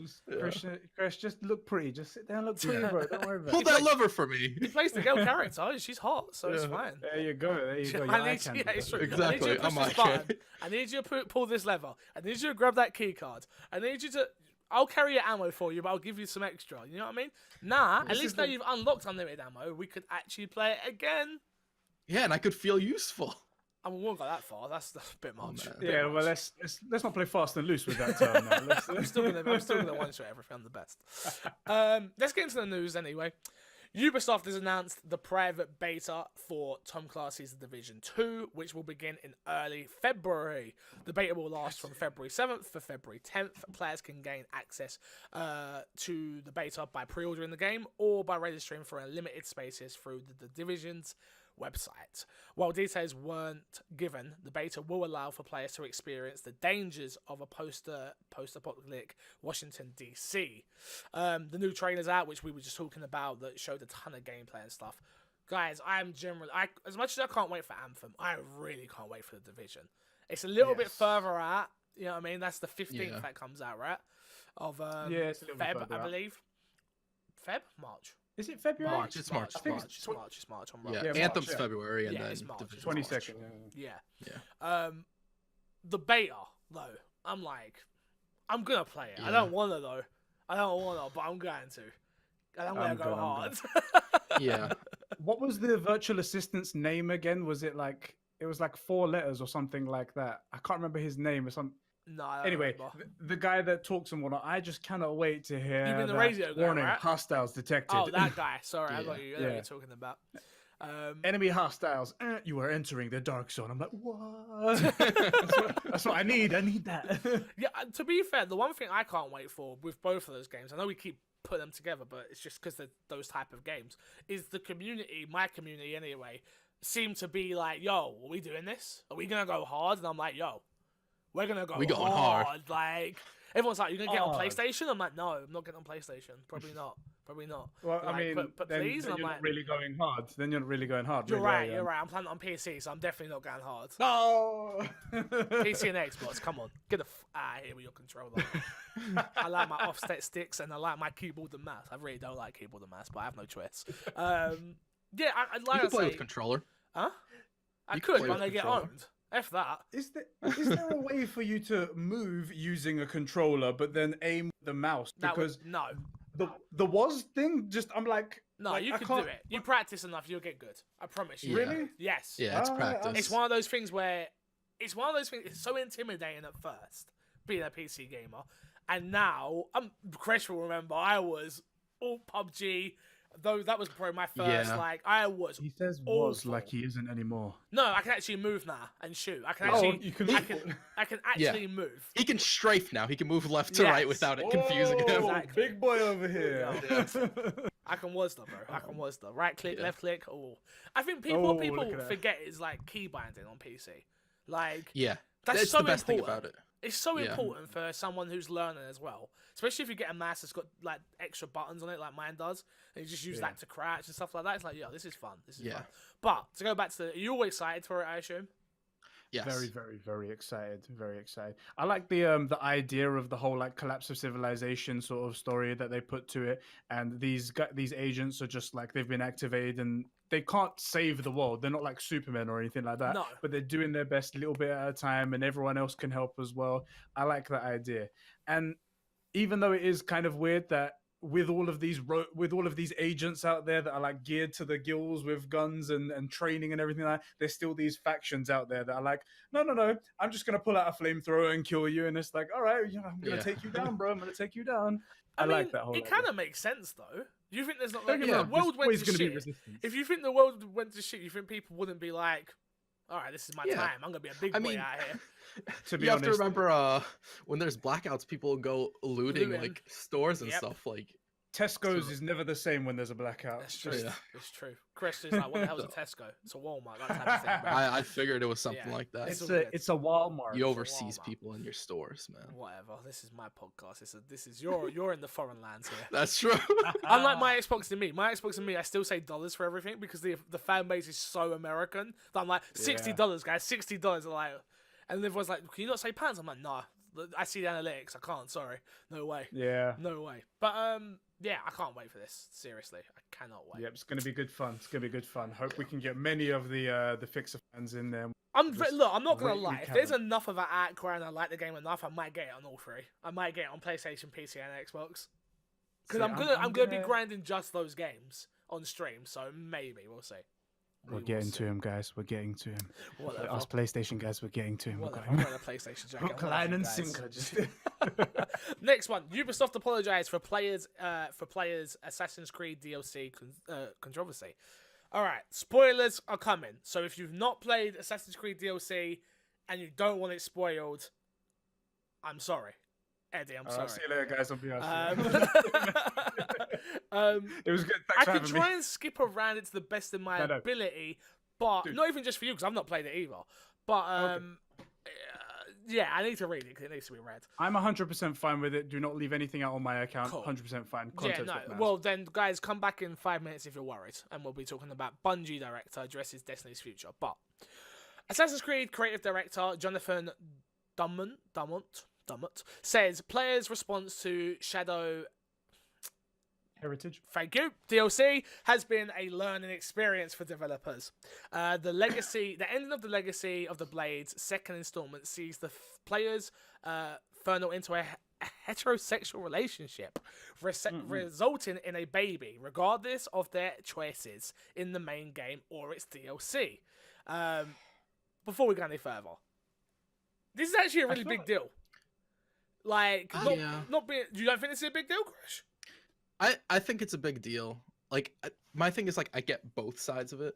S3: Chris, just look pretty. Just sit down and look pretty, bro. Don't worry about
S2: Pull
S3: it.
S2: that lever for me.
S1: He plays the girl character. She's hot, so it's fine.
S3: There you go.
S1: It's true.
S2: Exactly.
S1: I need you to push this button. I need you to pull this lever. I need you to grab that key card. I need you to... I'll carry your ammo for you, but I'll give you some extra. You know what I mean? At least now you've unlocked unlimited ammo, we could actually play it again.
S2: Yeah, and I could feel useful.
S1: I mean, we won't go that far. That's a bit much.
S3: Well, let's not play fast and loose with that term. Now.
S1: I'm still gonna one-shot everything. I'm the best. Let's get into the news anyway. Ubisoft has announced the private beta for Tom Clancy's The Division 2, which will begin in early February. The beta will last from February 7th to February 10th. Players can gain access to the beta by pre-ordering the game or by registering for limited spaces through the Division's website. While details weren't given, the beta will allow for players to experience the dangers of a post-apocalyptic Washington, D.C. The new trailer's out, which we were just talking about, that showed a ton of gameplay and stuff. Guys, as much as I can't wait for Anthem, I really can't wait for The Division. It's a little bit further out, you know what I mean? That's the 15th that comes out, right? Of
S3: it's a little bit
S1: Feb, I believe. Feb? March.
S3: Is it February?
S2: March. It's March.
S1: I think it's March. I'm right.
S2: Yeah, Anthem's February, and then
S1: it's March.
S3: 22nd.
S1: Yeah. The beta though, I'm gonna play it. I don't wanna though. But I'm going to. And I'm gonna go hard.
S2: Yeah.
S3: What was the virtual assistant's name again? Was it like 4 letters or something like that? I can't remember his name or something.
S1: No. I
S3: anyway, the guy that talks and whatnot, I just cannot wait to hear.
S1: You mean the radio guy,
S3: warning,
S1: right?
S3: Hostiles detected.
S1: Oh, that guy. Sorry, I got you. I know what you're talking about.
S3: Enemy hostiles. You are entering the dark zone. I'm like, what? that's what I need. I need that.
S1: Yeah. To be fair, the one thing I can't wait for with both of those games, I know we keep putting them together, but it's just because they're those type of games, is the community, my community anyway, seem to be like, yo, are we doing this? Are we gonna go hard? And I'm like, yo, we're gonna go hard. Like, everyone's like, you're gonna get on PlayStation? I'm like, no, I'm not getting on PlayStation. Probably not.
S3: Well,
S1: like,
S3: I mean,
S1: but
S3: then,
S1: please,
S3: then
S1: I'm
S3: you're
S1: like,
S3: not really going hard. Then you're not really going hard.
S1: You're right. I'm playing it on PC, so I'm definitely not going hard.
S3: No.
S1: PC and Xbox, come on, get the out of here with your controller. I like my offset sticks and I like my keyboard and mouse. I really don't like keyboard and mouse, but I have no choice. Yeah, I'd like
S2: you can
S1: to
S2: play
S1: say,
S2: with controller.
S1: Huh? I
S2: You
S1: could,
S2: play
S1: but
S2: with
S1: they get
S2: controller.
S1: owned. F that.
S3: Is there a way for you to move using a controller, but then aim the mouse? Because
S1: no.
S3: The was thing, just I'm like,
S1: No, you can do it. You practice enough, you'll get good. I promise you.
S3: Really?
S1: Yes.
S2: Yeah, it's practice.
S1: It's one of those things where it's so intimidating at first, being a PC gamer, and now Chris will remember I was all PUBG. Though that was probably my first. Like I was.
S3: He says
S1: awful.
S3: was like he isn't anymore.
S1: No, I can actually move now and shoot. I can actually.
S3: You can.
S1: I can actually move.
S2: He can strafe now. He can move left to right without it confusing him.
S1: Exactly.
S3: Big boy over here.
S1: I can was bro. I can was right click, left click. Oh, I think people forget it's like key binding on PC. Like that's so
S2: the best
S1: important.
S2: thing about it.
S1: It's so important for someone who's learning as well, especially if you get a mouse that's got like extra buttons on it, like mine does, and you just use that to crouch and stuff like that. It's like, this is fun. This is fun. But to go back to, are you all excited for it? I assume.
S2: Yes.
S3: Very, very, very excited. Very excited. I like the idea of the whole like collapse of civilization sort of story that they put to it, and these agents are just like they've been activated and they can't save the world. They're not like Superman or anything like that.
S1: No.
S3: But they're doing their best a little bit at a time, and everyone else can help as well. I like that idea. And even though it is kind of weird that with all of these agents out there that are like geared to the gills with guns and training and everything like that, there's still these factions out there that are like, no, I'm just gonna pull out a flamethrower and kill you. And it's like, all right, I'm gonna take you down, bro. I'm gonna take you down. I mean, like that whole.
S1: It kind of makes sense though. You think there's not
S3: Don't
S1: like
S3: get me
S1: if the
S3: wrong,
S1: world
S3: there's
S1: went to
S3: always gonna be
S1: shit?
S3: resistance.
S1: If you think the world went to shit, you think people wouldn't be like, All right, this is my
S2: Yeah.
S1: time. I'm gonna be a big
S2: I
S1: boy
S2: mean,
S1: out here.
S3: To be
S2: you have to
S3: honest,
S2: remember, when there's blackouts, people go looting
S1: Looting.
S2: like stores and
S1: Yep.
S2: stuff. Like,
S3: Tesco's
S2: So-
S3: is never the same when there's a blackout.
S1: That's
S3: It's
S1: true.
S3: just-
S2: Yeah.
S1: It's true. Chris is like, what the hell's a Tesco? It's a Walmart. That type of thing, bro.
S2: I figured it was something
S1: Yeah.
S2: like that.
S1: It's
S3: It's
S1: all
S3: a
S1: good.
S3: it's a Walmart.
S2: You
S1: Walmart.
S2: overseas people in your stores, man.
S1: Whatever. This is my podcast. This is you're in the foreign lands here.
S2: That's true.
S1: Unlike my Xbox and me, I still say dollars for everything because the fan base is so American that I'm like $60, guys, $60. Like, and everyone's like, can you not say pounds? I'm like, nah. I see the analytics. I can't. Sorry. No way.
S3: Yeah.
S1: No way. But yeah, I can't wait for this. Seriously, I cannot wait.
S3: Yep, it's gonna be good fun. It's gonna be good fun. Hope we can get many of the Fixer fans in there.
S1: Look, I'm not gonna
S3: wait, we
S1: lie. If there's
S3: can't.
S1: enough of an outcry and I like the game enough, I might get it on all three. I might get it on PlayStation, PC, and Xbox. Because
S3: See,
S1: I'm gonna be grinding just those games on stream. So maybe we'll see.
S3: We're
S1: We will
S3: getting
S1: see.
S3: to him, guys. We're getting to him.
S1: Whatever.
S3: Us PlayStation guys, we're getting to him. We're
S1: Whatever.
S3: going.
S1: I'm wearing a PlayStation jacket.
S3: Hook,
S1: I'm
S3: line, and
S1: laughing,
S3: sinker.
S1: guys.
S3: Just
S1: Next one. Ubisoft apologized for players' Assassin's Creed DLC controversy. All right, spoilers are coming. So if you've not played Assassin's Creed DLC and you don't want it spoiled, I'm sorry, Eddie. I'm sorry.
S3: See you later, guys. I'll be out. It was good.
S1: I
S3: Thanks for
S1: could
S3: having
S1: try
S3: me.
S1: and skip around it to the best of my
S3: No.
S1: ability, but
S3: Dude.
S1: not even just for you because I've not played it either. But yeah, I need to read it because it needs to be read.
S3: I'm 100% fine with it. Do not leave anything out on my account.
S1: Cool.
S3: 100% fine.
S1: Yeah,
S3: Content's
S1: no.
S3: what matters.
S1: Well, then, guys, come back in 5 minutes if you're worried, and we'll be talking about Bungie director addresses Destiny's future. But Assassin's Creed creative director Jonathan Dumont says players' response to Shadow.
S3: Heritage.
S1: Thank you. DLC has been a learning experience for developers. The ending of the Legacy of the Blades second installment sees the players funnel into a heterosexual relationship, resulting in a baby, regardless of their choices in the main game or its DLC. Before we go any further, this is actually a really big deal. Like, not being. You don't think this is a big deal, Chris?
S2: I think it's a big deal. Like, my thing is, like, I get both sides of it.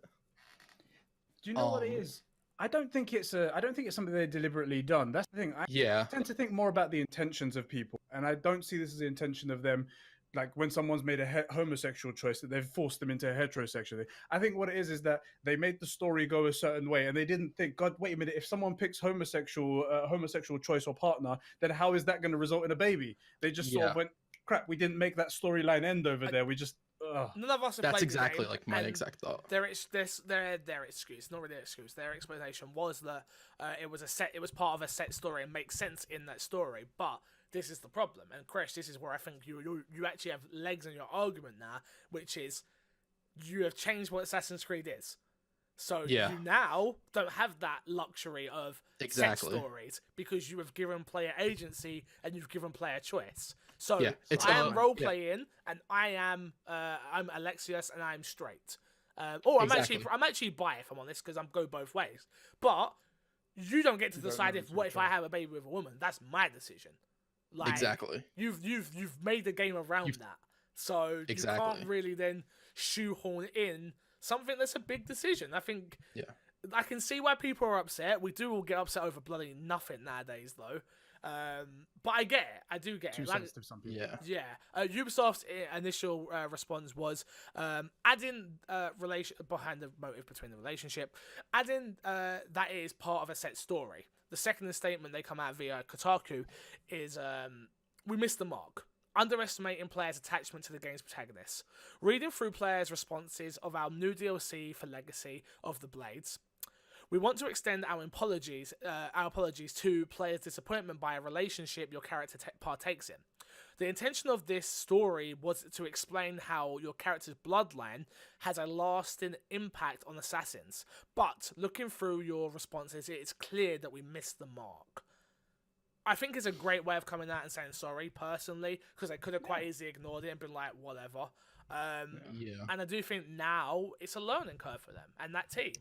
S3: Do you know what it is? I don't think it's something they've deliberately done. That's the thing. I tend to think more about the intentions of people, and I don't see this as the intention of them. Like when someone's made a homosexual choice, that they've forced them into a heterosexual. I think what it is that they made the story go a certain way, and they didn't think, God, wait a minute, if someone picks homosexual choice or partner, then how is that going to result in a baby? They just sort of went, crap, we didn't make that storyline end over there. We just.
S1: None of us have
S2: That's
S1: played
S2: exactly
S1: the game,
S2: like my
S1: and
S2: exact thought.
S1: Their excuse, not really an excuse. Their explanation was that it was part of a set story and makes sense in that story. But this is the problem, and Chris, this is where I think you actually have legs in your argument now, which is you have changed what Assassin's Creed is. So you now don't have that luxury of set stories because you have given player agency and you've given player choice. So I am role playing and I'm Alexius and I'm straight. I'm actually bi if I'm honest because I'm go both ways. But you don't get to decide if I have a baby with a woman. That's my decision. Like, You've made the game around that. So you can't really then shoehorn in something that's a big decision. I think I can see why people are upset. We do all get upset over bloody nothing nowadays, though. But I get it. I do get
S3: Too
S1: it.
S3: sensitive, some people.
S1: Yeah. Ubisoft's initial response was adding relation behind the motive between the relationship, adding that it is part of a set story. The second statement they come out via Kotaku is we missed the mark. Underestimating players' attachment to the game's protagonists. Reading through players' responses of our new DLC for Legacy of the Blades, we want to extend our apologies to players' disappointment by a relationship your character partakes in. The intention of this story was to explain how your character's bloodline has a lasting impact on assassins. But looking through your responses, it is clear that we missed the mark. I think it's a great way of coming out and saying sorry, personally, because they could have quite easily ignored it and been like, whatever. And I do think now it's a learning curve for them and that team,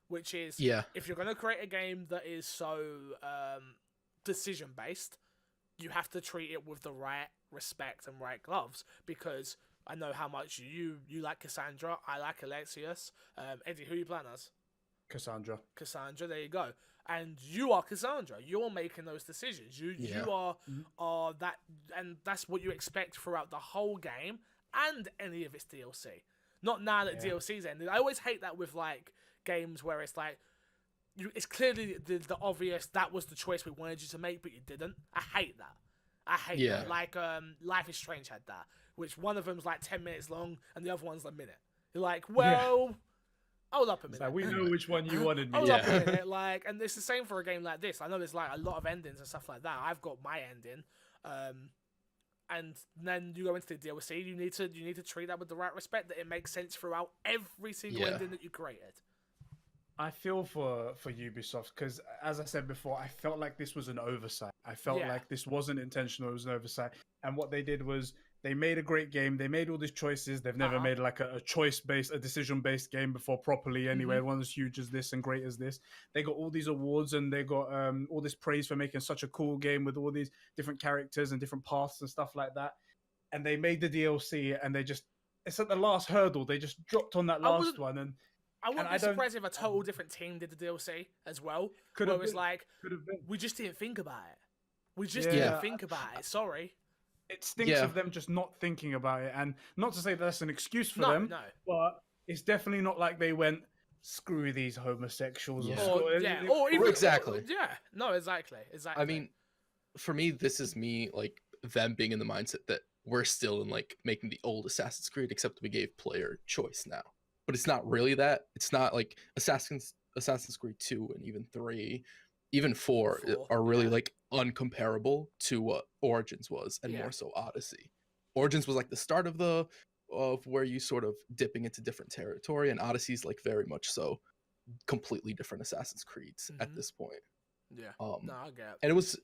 S1: which is if you're going to create a game that is so decision-based, you have to treat it with the right respect and right gloves, because I know how much you like Cassandra, I like Alexius. Eddie, who you playing as?
S3: Cassandra.
S1: Cassandra, there you go. And you are Cassandra. You're making those decisions. You are that, and that's what you expect throughout the whole game and any of its DLC. Not now that DLC's ended. I always hate that with like games where it's like it's clearly the obvious that was the choice we wanted you to make, but you didn't. I hate that. I hate that. Like Life is Strange had that, which one of them's like 10 minutes long and the other one's a minute. You're like, well. Hold up a minute.
S3: Like, we know which one you wanted me.
S1: Hold up a minute. Like, and it's the same for a game like this. I know there's like a lot of endings and stuff like that. I've got my ending, and then you go into the DLC. You need to treat that with the right respect. That it makes sense throughout every single ending that you created.
S3: I feel for Ubisoft because, as I said before, I felt like this was an oversight. I felt like this wasn't intentional; it was an oversight. And what they did was they made a great game. They made all these choices. They've never made like a choice-based, a decision-based game before properly. Anyway, one as huge as this and great as this. They got all these awards and they got all this praise for making such a cool game with all these different characters and different paths and stuff like that. And they made the DLC, and it's at the last hurdle. They just dropped on that last one, and
S1: I wouldn't be surprised if a total different team did the DLC as well. Could have been. Like, we just didn't think about it. We just didn't think about it. Sorry.
S3: It stinks of them just not thinking about it, and not to say that's an excuse for them.
S1: No.
S3: But it's definitely not like they went, screw these homosexuals.
S1: Or even,
S2: exactly.
S1: No, exactly.
S2: I mean, for me, this is me like them being in the mindset that we're still in like making the old Assassin's Creed, except we gave player choice now. But it's not really that. It's not like Assassin's Creed 2 and even 3, even 4 are really like uncomparable to what Origins was, and more so Odyssey. Origins was like the start of where you sort of dipping into different territory, and Odyssey's like very much so completely different Assassin's Creeds at this point.
S1: Yeah. No, I get it.
S2: And it was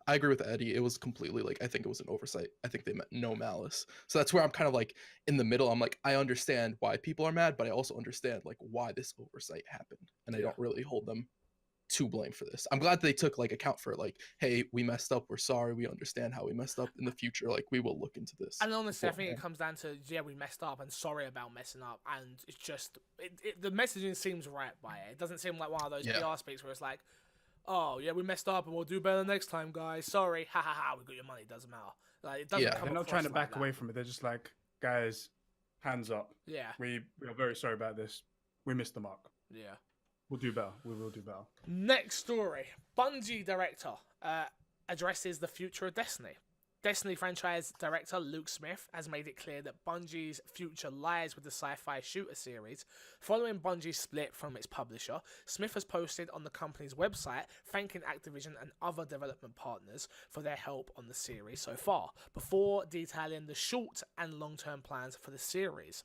S2: I agree with Eddie. It was completely like, I think it was an oversight. I think they meant no malice. So that's where I'm kind of like in the middle. I'm like, I understand why people are mad, but I also understand like why this oversight happened, and I don't really hold them to blame for this. I'm glad they took like account for it, like, hey, we messed up, we're sorry, we understand how we messed up. In the future, like, we will look into this.
S1: And honestly, I think it comes down to we messed up and sorry about messing up, and it's just the messaging seems right by it. It doesn't seem like one of those PR speaks where it's like, oh yeah, we messed up and we'll do better next time, guys. Sorry, ha ha ha, we got your money. It doesn't matter. Like, it doesn't come.
S3: They're not trying to back away from it. They're just like, guys, hands up.
S1: Yeah,
S3: we are very sorry about this. We missed the mark.
S1: Yeah.
S3: We'll do better. We will do better.
S1: Next story. Bungie director addresses the future of Destiny. Destiny franchise director Luke Smith has made it clear that Bungie's future lies with the sci-fi shooter series. Following Bungie's split from its publisher, Smith has posted on the company's website thanking Activision and other development partners for their help on the series so far, before detailing the short and long-term plans for the series.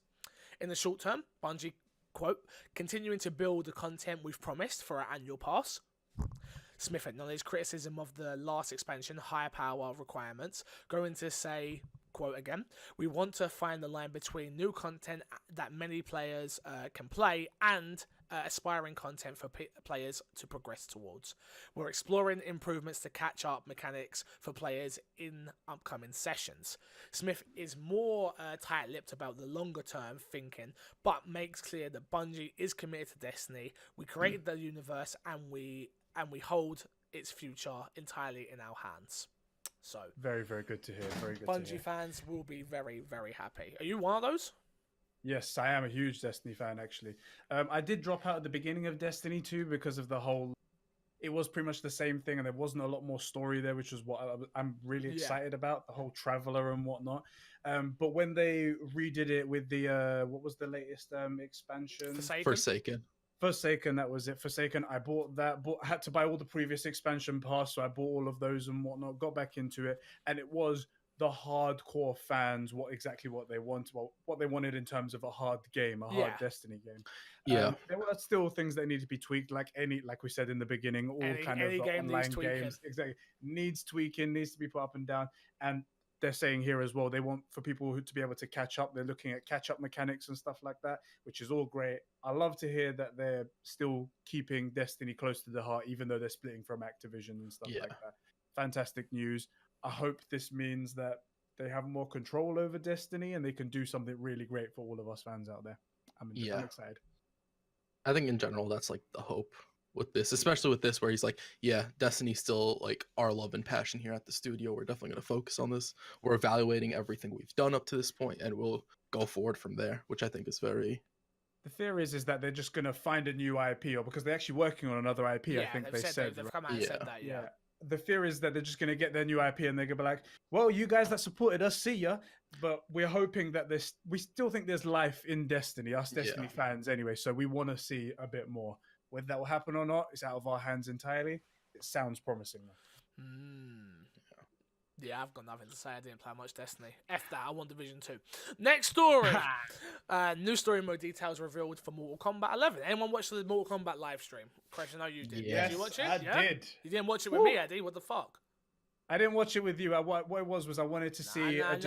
S1: In the short term, Bungie, quote, continuing to build the content we've promised for our annual pass. Smith acknowledged criticism of the last expansion, high power requirements, going to say, quote again, we want to find the line between new content that many players can play and aspiring content for players to progress towards. We're exploring improvements to catch up mechanics for players in upcoming sessions. Smith is more tight-lipped about the longer term thinking, but makes clear that Bungie is committed to Destiny. We created the universe and we hold its future entirely in our hands. So
S3: very, very good to hear. Very good.
S1: Bungie fans will be very, very happy. Are you one of those?
S3: Yes, I am a huge Destiny fan, actually. I did drop out at the beginning of Destiny 2 because of the whole... It was pretty much the same thing, and there wasn't a lot more story there, which is what I'm really excited about, the whole Traveler and whatnot. But when they redid it with the... what was the latest expansion? Forsaken, that was it. Forsaken, I bought that, had to buy all the previous expansion pass, so I bought all of those and whatnot, got back into it, and it was the hardcore fans what they wanted in terms of a hard game, a hard Destiny game. There were still things that need to be tweaked, like we said in the beginning,
S1: any game
S3: online games exactly needs tweaking, needs to be put up and down. And they're saying here as well, they want for people to be able to catch up. They're looking at catch-up mechanics and stuff like that, which is all great. I love to hear that they're still keeping Destiny close to the heart, even though they're splitting from Activision and stuff like that. Fantastic news. I hope this means that they have more control over Destiny and they can do something really great for all of us fans out there. I'm excited.
S2: I think in general that's like the hope with this, especially with this where he's like, yeah, Destiny's still like our love and passion here at the studio. We're definitely going to focus on this. We're evaluating everything we've done up to this point, and we'll go forward from there, which I think is very.
S3: The theory is that they're just going to find a new IP, or because they're actually working on another IP.
S1: Yeah,
S3: I think they
S1: they've
S3: said.
S1: they've
S3: right?
S1: come out and said that. Yeah.
S3: The fear is that they're just going to get their new IP and they're going to be like, well, you guys that supported us, see ya. But we're hoping that we still think there's life in Destiny, us Destiny fans anyway. So we want to see a bit more. Whether that will happen or not, it's out of our hands entirely. It sounds promising though.
S1: Yeah, I've got nothing to say. I didn't play much Destiny. F that, I want Division 2. Next story. New story mode details revealed for Mortal Kombat 11. Anyone watch the Mortal Kombat live stream? Question, I know you did.
S3: Yes,
S1: did you watch it?
S3: I did.
S1: You didn't watch it with me, Eddie? What the fuck?
S3: I didn't watch it with you. What it was I wanted to see a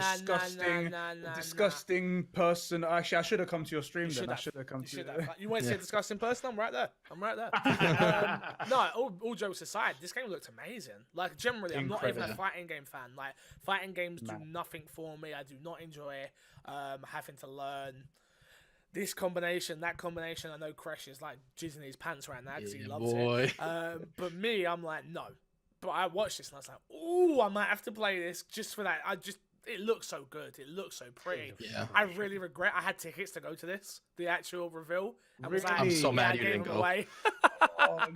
S3: disgusting person. Actually, I should have come to your stream then. I should have come to you.
S1: You want to see a disgusting person? I'm right there. No, all jokes aside, this game looked amazing. Like, generally, I'm not even a fighting game fan. Like, fighting games do nothing for me. I do not enjoy having to learn this combination, that combination. I know Crash is like jizzing his pants right now because he loves it. But me, I'm like, no. But I watched this and I was like, ooh, I might have to play this just for that. It looks so good. It looks so pretty.
S2: Yeah.
S1: I really regret I had tickets to go to this, the actual reveal. And was
S3: Really?
S1: like,
S2: I'm so mad he didn't go.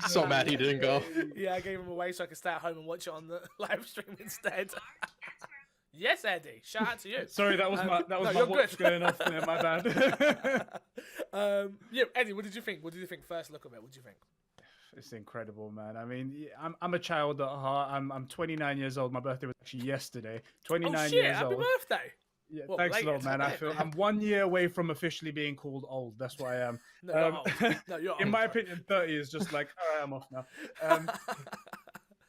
S2: So mad he didn't go.
S1: Yeah, I gave him away so I could stay at home and watch it on the live stream instead. Yes, Eddie. Shout out to you.
S3: Sorry, that was my watch going off there. My bad.
S1: Yeah, Eddie, what did you think? What did you think first look of it? What did you think?
S3: It's incredible, man. I mean, I'm a child at heart. I'm 29 years old. My birthday was actually yesterday. 29 years
S1: happy
S3: old.
S1: birthday.
S3: Yeah, well, thanks a lot, man. I'm 1 year away from officially being called old. That's what I am.
S1: No, you're old.
S3: In my opinion, 30 is just like, all right, I'm off now.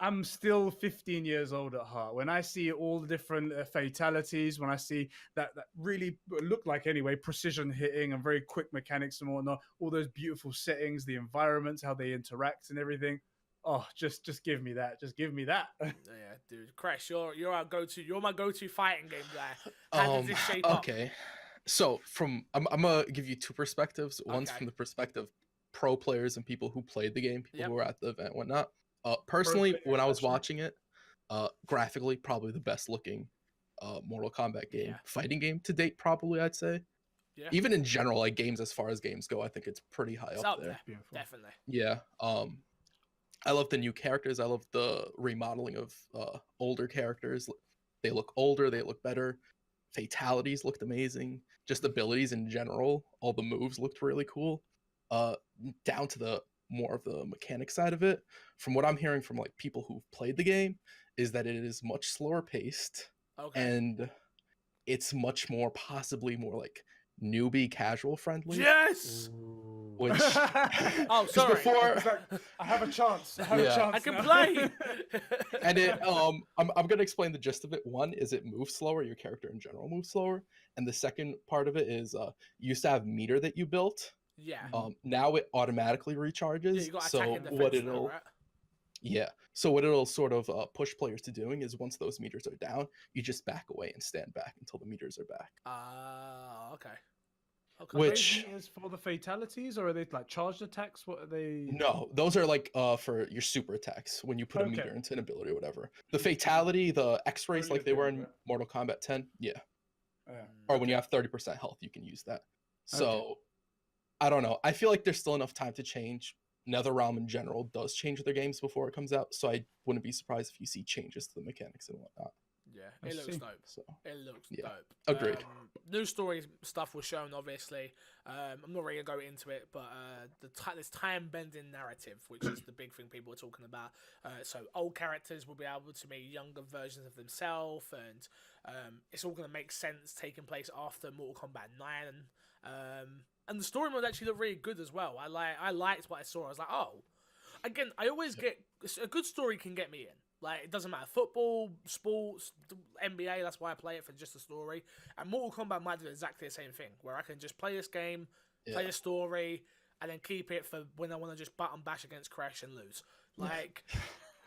S3: I'm still 15 years old at heart. When I see all the different fatalities, when I see that really look like anyway, precision hitting and very quick mechanics and whatnot, all those beautiful settings, the environments, how they interact and everything. Oh, just give me that. Just give me that.
S1: Yeah, dude. Crash, you're our go-to. You're my go-to fighting game guy. How does this shape up?
S2: Okay. So I'm gonna give you two perspectives. One's from the perspective pro players and people who played the game, people who were at the event, and whatnot. Personally, when I was watching it, graphically, probably the best looking Mortal Kombat game, fighting game to date, probably, I'd say. Yeah. Even in general, like games, as far as games go, I think it's pretty high up there.
S1: Definitely.
S2: Yeah. I love the new characters. I love the remodeling of older characters. They look older. They look better. Fatalities looked amazing. Just abilities in general. All the moves looked really cool. Down to the more of the mechanic side of it, from what I'm hearing from like people who've played the game, is that it is much slower paced, and it's much more, possibly more like newbie casual friendly.
S1: Yes.
S2: Which
S1: oh, sorry.
S3: Before I have a chance. I
S1: can play.
S2: And it I'm gonna explain the gist of it. One is it moves slower. Your character in general moves slower, and the second part of it is you used to have meter that you built.
S1: Yeah.
S2: Now it automatically recharges.
S1: Yeah,
S2: so what it'll sort of push players to doing is once those meters are down, you just back away and stand back until the meters are back.
S1: Okay.
S2: Which
S3: are those for the fatalities, or are they like charged attacks? What are they?
S2: No, those are like for your super attacks when you put a meter into an ability or whatever. The fatality, the X-rays, like they were in Mortal Kombat 10, or when you have 30% health, you can use that. So I don't know. I feel like there's still enough time to change. NetherRealm in general does change their games before it comes out, so I wouldn't be surprised if you see changes to the mechanics and whatnot.
S1: Yeah, it looks dope.
S2: So,
S1: it looks dope.
S2: Agreed.
S1: News story stuff was shown, obviously. I'm not really going to go into it, but this time-bending narrative, which is the big thing people are talking about. So old characters will be able to meet younger versions of themselves, and it's all going to make sense taking place after Mortal Kombat 9. And the story mode actually looked really good as well. I liked what I saw. I was like, oh, again, I always get a good story can get me in. Like, it doesn't matter, football, sports, NBA. That's why I play it, for just the story. And Mortal Kombat might do exactly the same thing, where I can just play this game, play a story, and then keep it for when I want to just button bash against Crash and lose. Like,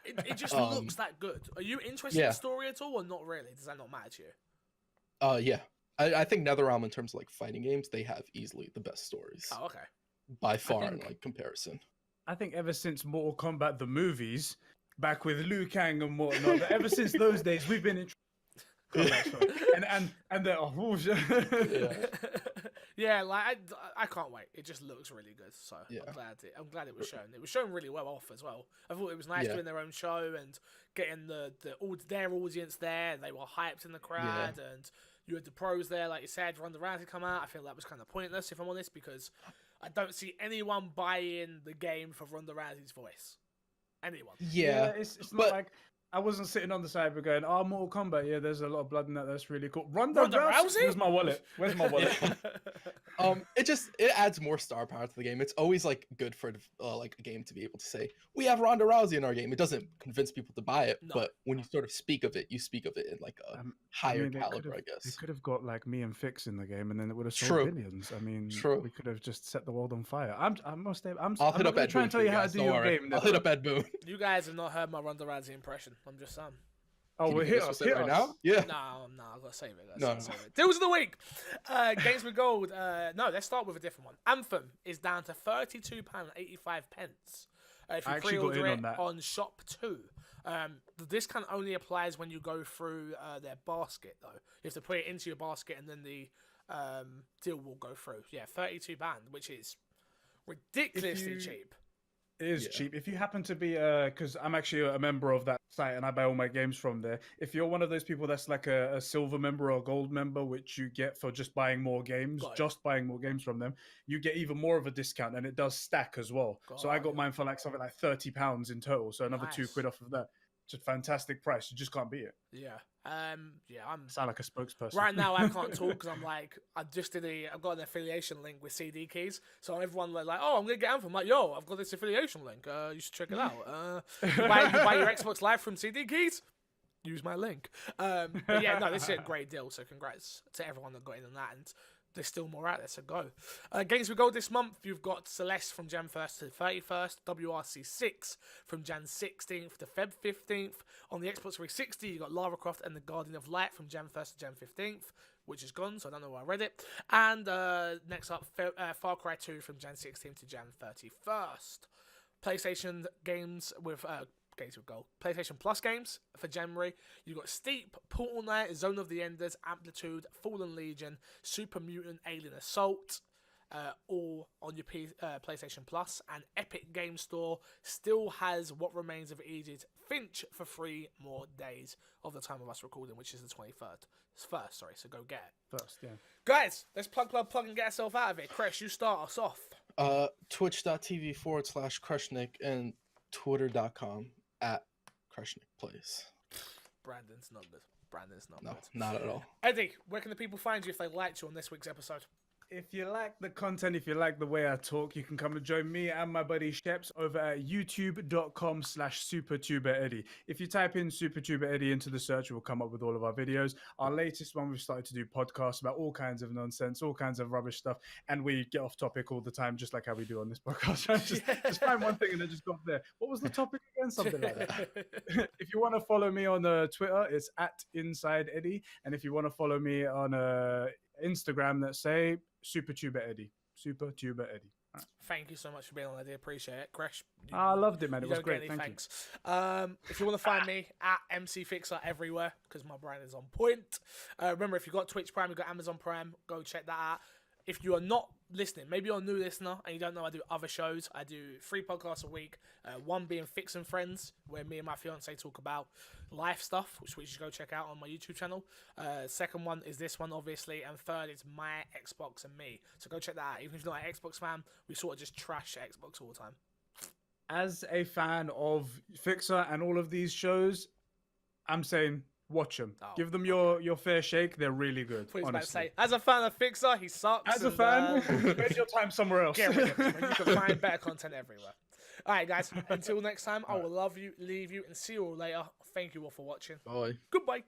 S1: it just looks that good. Are you interested in the story at all, or not really? Does that not matter to you?
S2: Yeah. I think NetherRealm, in terms of like fighting games, they have easily the best stories.
S1: Oh, okay.
S2: by far in
S3: think-
S2: like comparison.
S3: I think ever since Mortal Kombat the movies, back with Liu Kang and whatnot, but ever since those days, we've been in combat story. And they're
S2: Yeah.
S1: Yeah, like I can't wait. It just looks really good. So
S2: Yeah.
S1: I'm glad it was shown. It was shown really well off as well. I thought it was nice
S2: Yeah.
S1: doing their own show and getting their audience there. They were hyped in the crowd, and you had the pros there, like you said. Ronda Rousey come out. I feel that was kind of pointless, if I'm honest, because I don't see anyone buying the game for Ronda Rousey's voice. Anyone?
S2: Yeah.
S3: It's not like I wasn't sitting on the side but going, oh, Mortal Kombat, yeah, there's a lot of blood in that. That's really cool. Ronda Rousey? Where's my wallet? Where's my wallet?
S2: It adds more star power to the game. It's always like good for like a game to be able to say we have Ronda Rousey in our game. It doesn't convince people to buy it,
S1: No.
S2: but when you sort of speak of it, you speak of it in like a higher caliber, I
S3: They
S2: guess.
S3: could have got like me and Fix in the game, and then it would have
S2: True.
S3: sold billions. I mean,
S2: True.
S3: we could have just set the world on fire.
S2: I'll hit up Ed
S3: trying
S2: Boon
S3: to tell
S2: for
S3: you how to
S2: guys,
S3: do
S2: don't
S3: your
S2: worry.
S3: game.
S2: I'll hit up Ed Boon.
S1: You guys have not heard my Ronda Rousey impression. I'm just saying.
S3: Oh,
S2: Can
S3: we're
S2: you hit
S3: here
S2: us with it right now? Yeah.
S1: No, I've got to save it.
S2: No.
S1: Save it. Deals of the week. Games with Gold. No, let's start with a different one. Anthem is down to £32.85. If you
S3: I actually got
S1: pre-order
S3: in
S1: it
S3: on that.
S1: on Shop 2. The discount only applies when you go through their basket, though. You have to put it into your basket, and then the deal will go through. Yeah, £32, which is ridiculously cheap.
S3: It is
S2: Yeah.
S3: cheap. If you happen to be, because I'm actually a member of that site and I buy all my games from there. If you're one of those people that's like a silver member or a gold member, which you get for just buying more games,
S1: Got it.
S3: just buying more games from them, you get even more of a discount, and it does stack as well. So I
S1: Got
S3: got
S1: it.
S3: mine for like something like £30 in total. So another
S1: Nice.
S3: £2 off of that. It's a fantastic price. You just can't beat it.
S1: Yeah. I'm
S3: Sound like a spokesperson.
S1: right now. I can't talk because I'm like, I've got an affiliation link with CD Keys. So everyone was like, oh, I'm gonna get Anthem. I'm like, yo, I've got this affiliation link. You should check it out. You buy your Xbox Live from CD Keys. Use my link. But yeah, no, this is a great deal. So congrats to everyone that got in on that. And there's still more out there, so go. Games with Gold this month, you've got Celeste from Jan 1st to 31st, WRC 6 from Jan 16th to Feb 15th. On the Xbox 360, you've got Lara Croft and the Guardian of Light from Jan 1st to Jan 15th, which is gone, so I don't know where I read it. And next up, Far Cry 2 from Jan 16th to Jan 31st. PlayStation games with Gold. PlayStation Plus games for January. You've got Steep, Portal Knight, Zone of the Enders, Amplitude, Fallen Legion, Super Mutant Alien Assault, all on your PlayStation Plus. And Epic Game Store still has What Remains of Edith Finch for 3 more days of the time of us recording, which is the 23rd. It's first, sorry, so go get it.
S3: First, yeah.
S1: Guys, let's plug and get ourselves out of it. Chris, you start us off.
S2: Twitch.tv/Crushnick and Twitter.com @CrushnickPlays.
S1: Brandon's not good.
S2: No,
S1: good.
S2: not at all.
S1: Eddie, where can the people find you if they liked you on this week's episode?
S3: If you like the content, if you like the way I talk, you can come and join me and my buddy Sheps over at youtube.com/SuperTuberEddie. If you type in SuperTuberEddie into the search, it will come up with all of our videos. Our latest one, we've started to do podcasts about all kinds of nonsense, all kinds of rubbish stuff, and we get off topic all the time, just like how we do on this podcast. Just find one thing and then just go off there. What was the topic again? Something like that. If you want to follow me on Twitter, it's @InsideEddie, and if you want to follow me on Instagram, let's say SuperTuberEddie. SuperTuberEddie. Right.
S1: Thank you so much for being on. I do appreciate it. Crash.
S3: I loved it, man. It
S1: You
S3: was
S1: don't
S3: great.
S1: get any
S3: Thank you.
S1: thanks. If you want to find me at MC Fixer everywhere, because my brand is on point. Remember, if you've got Twitch Prime, you've got Amazon Prime, go check that out. If you are not listening, maybe you're a new listener and you don't know I do other shows. I do 3 podcasts a week. One being Fix and Friends, where me and my fiance talk about life stuff, which you should go check out on my YouTube channel. Second one is this one, obviously. And third is My Xbox and Me. So go check that out. Even if you're not an Xbox fan, we sort of just trash Xbox all the time.
S3: As a fan of Fixer and all of these shows, I'm saying watch them.
S1: Oh,
S3: Give them your fair shake. They're really good.
S1: What he's about to
S3: Honestly.
S1: say. As a fan of Fixer, he sucks.
S3: As a
S1: and,
S3: fan, spend your time somewhere else.
S1: get rid of him. You can find better content everywhere. All right, guys. Until next time, I will love you, leave you, and see you all later. Thank you all for watching.
S2: Bye.
S1: Goodbye.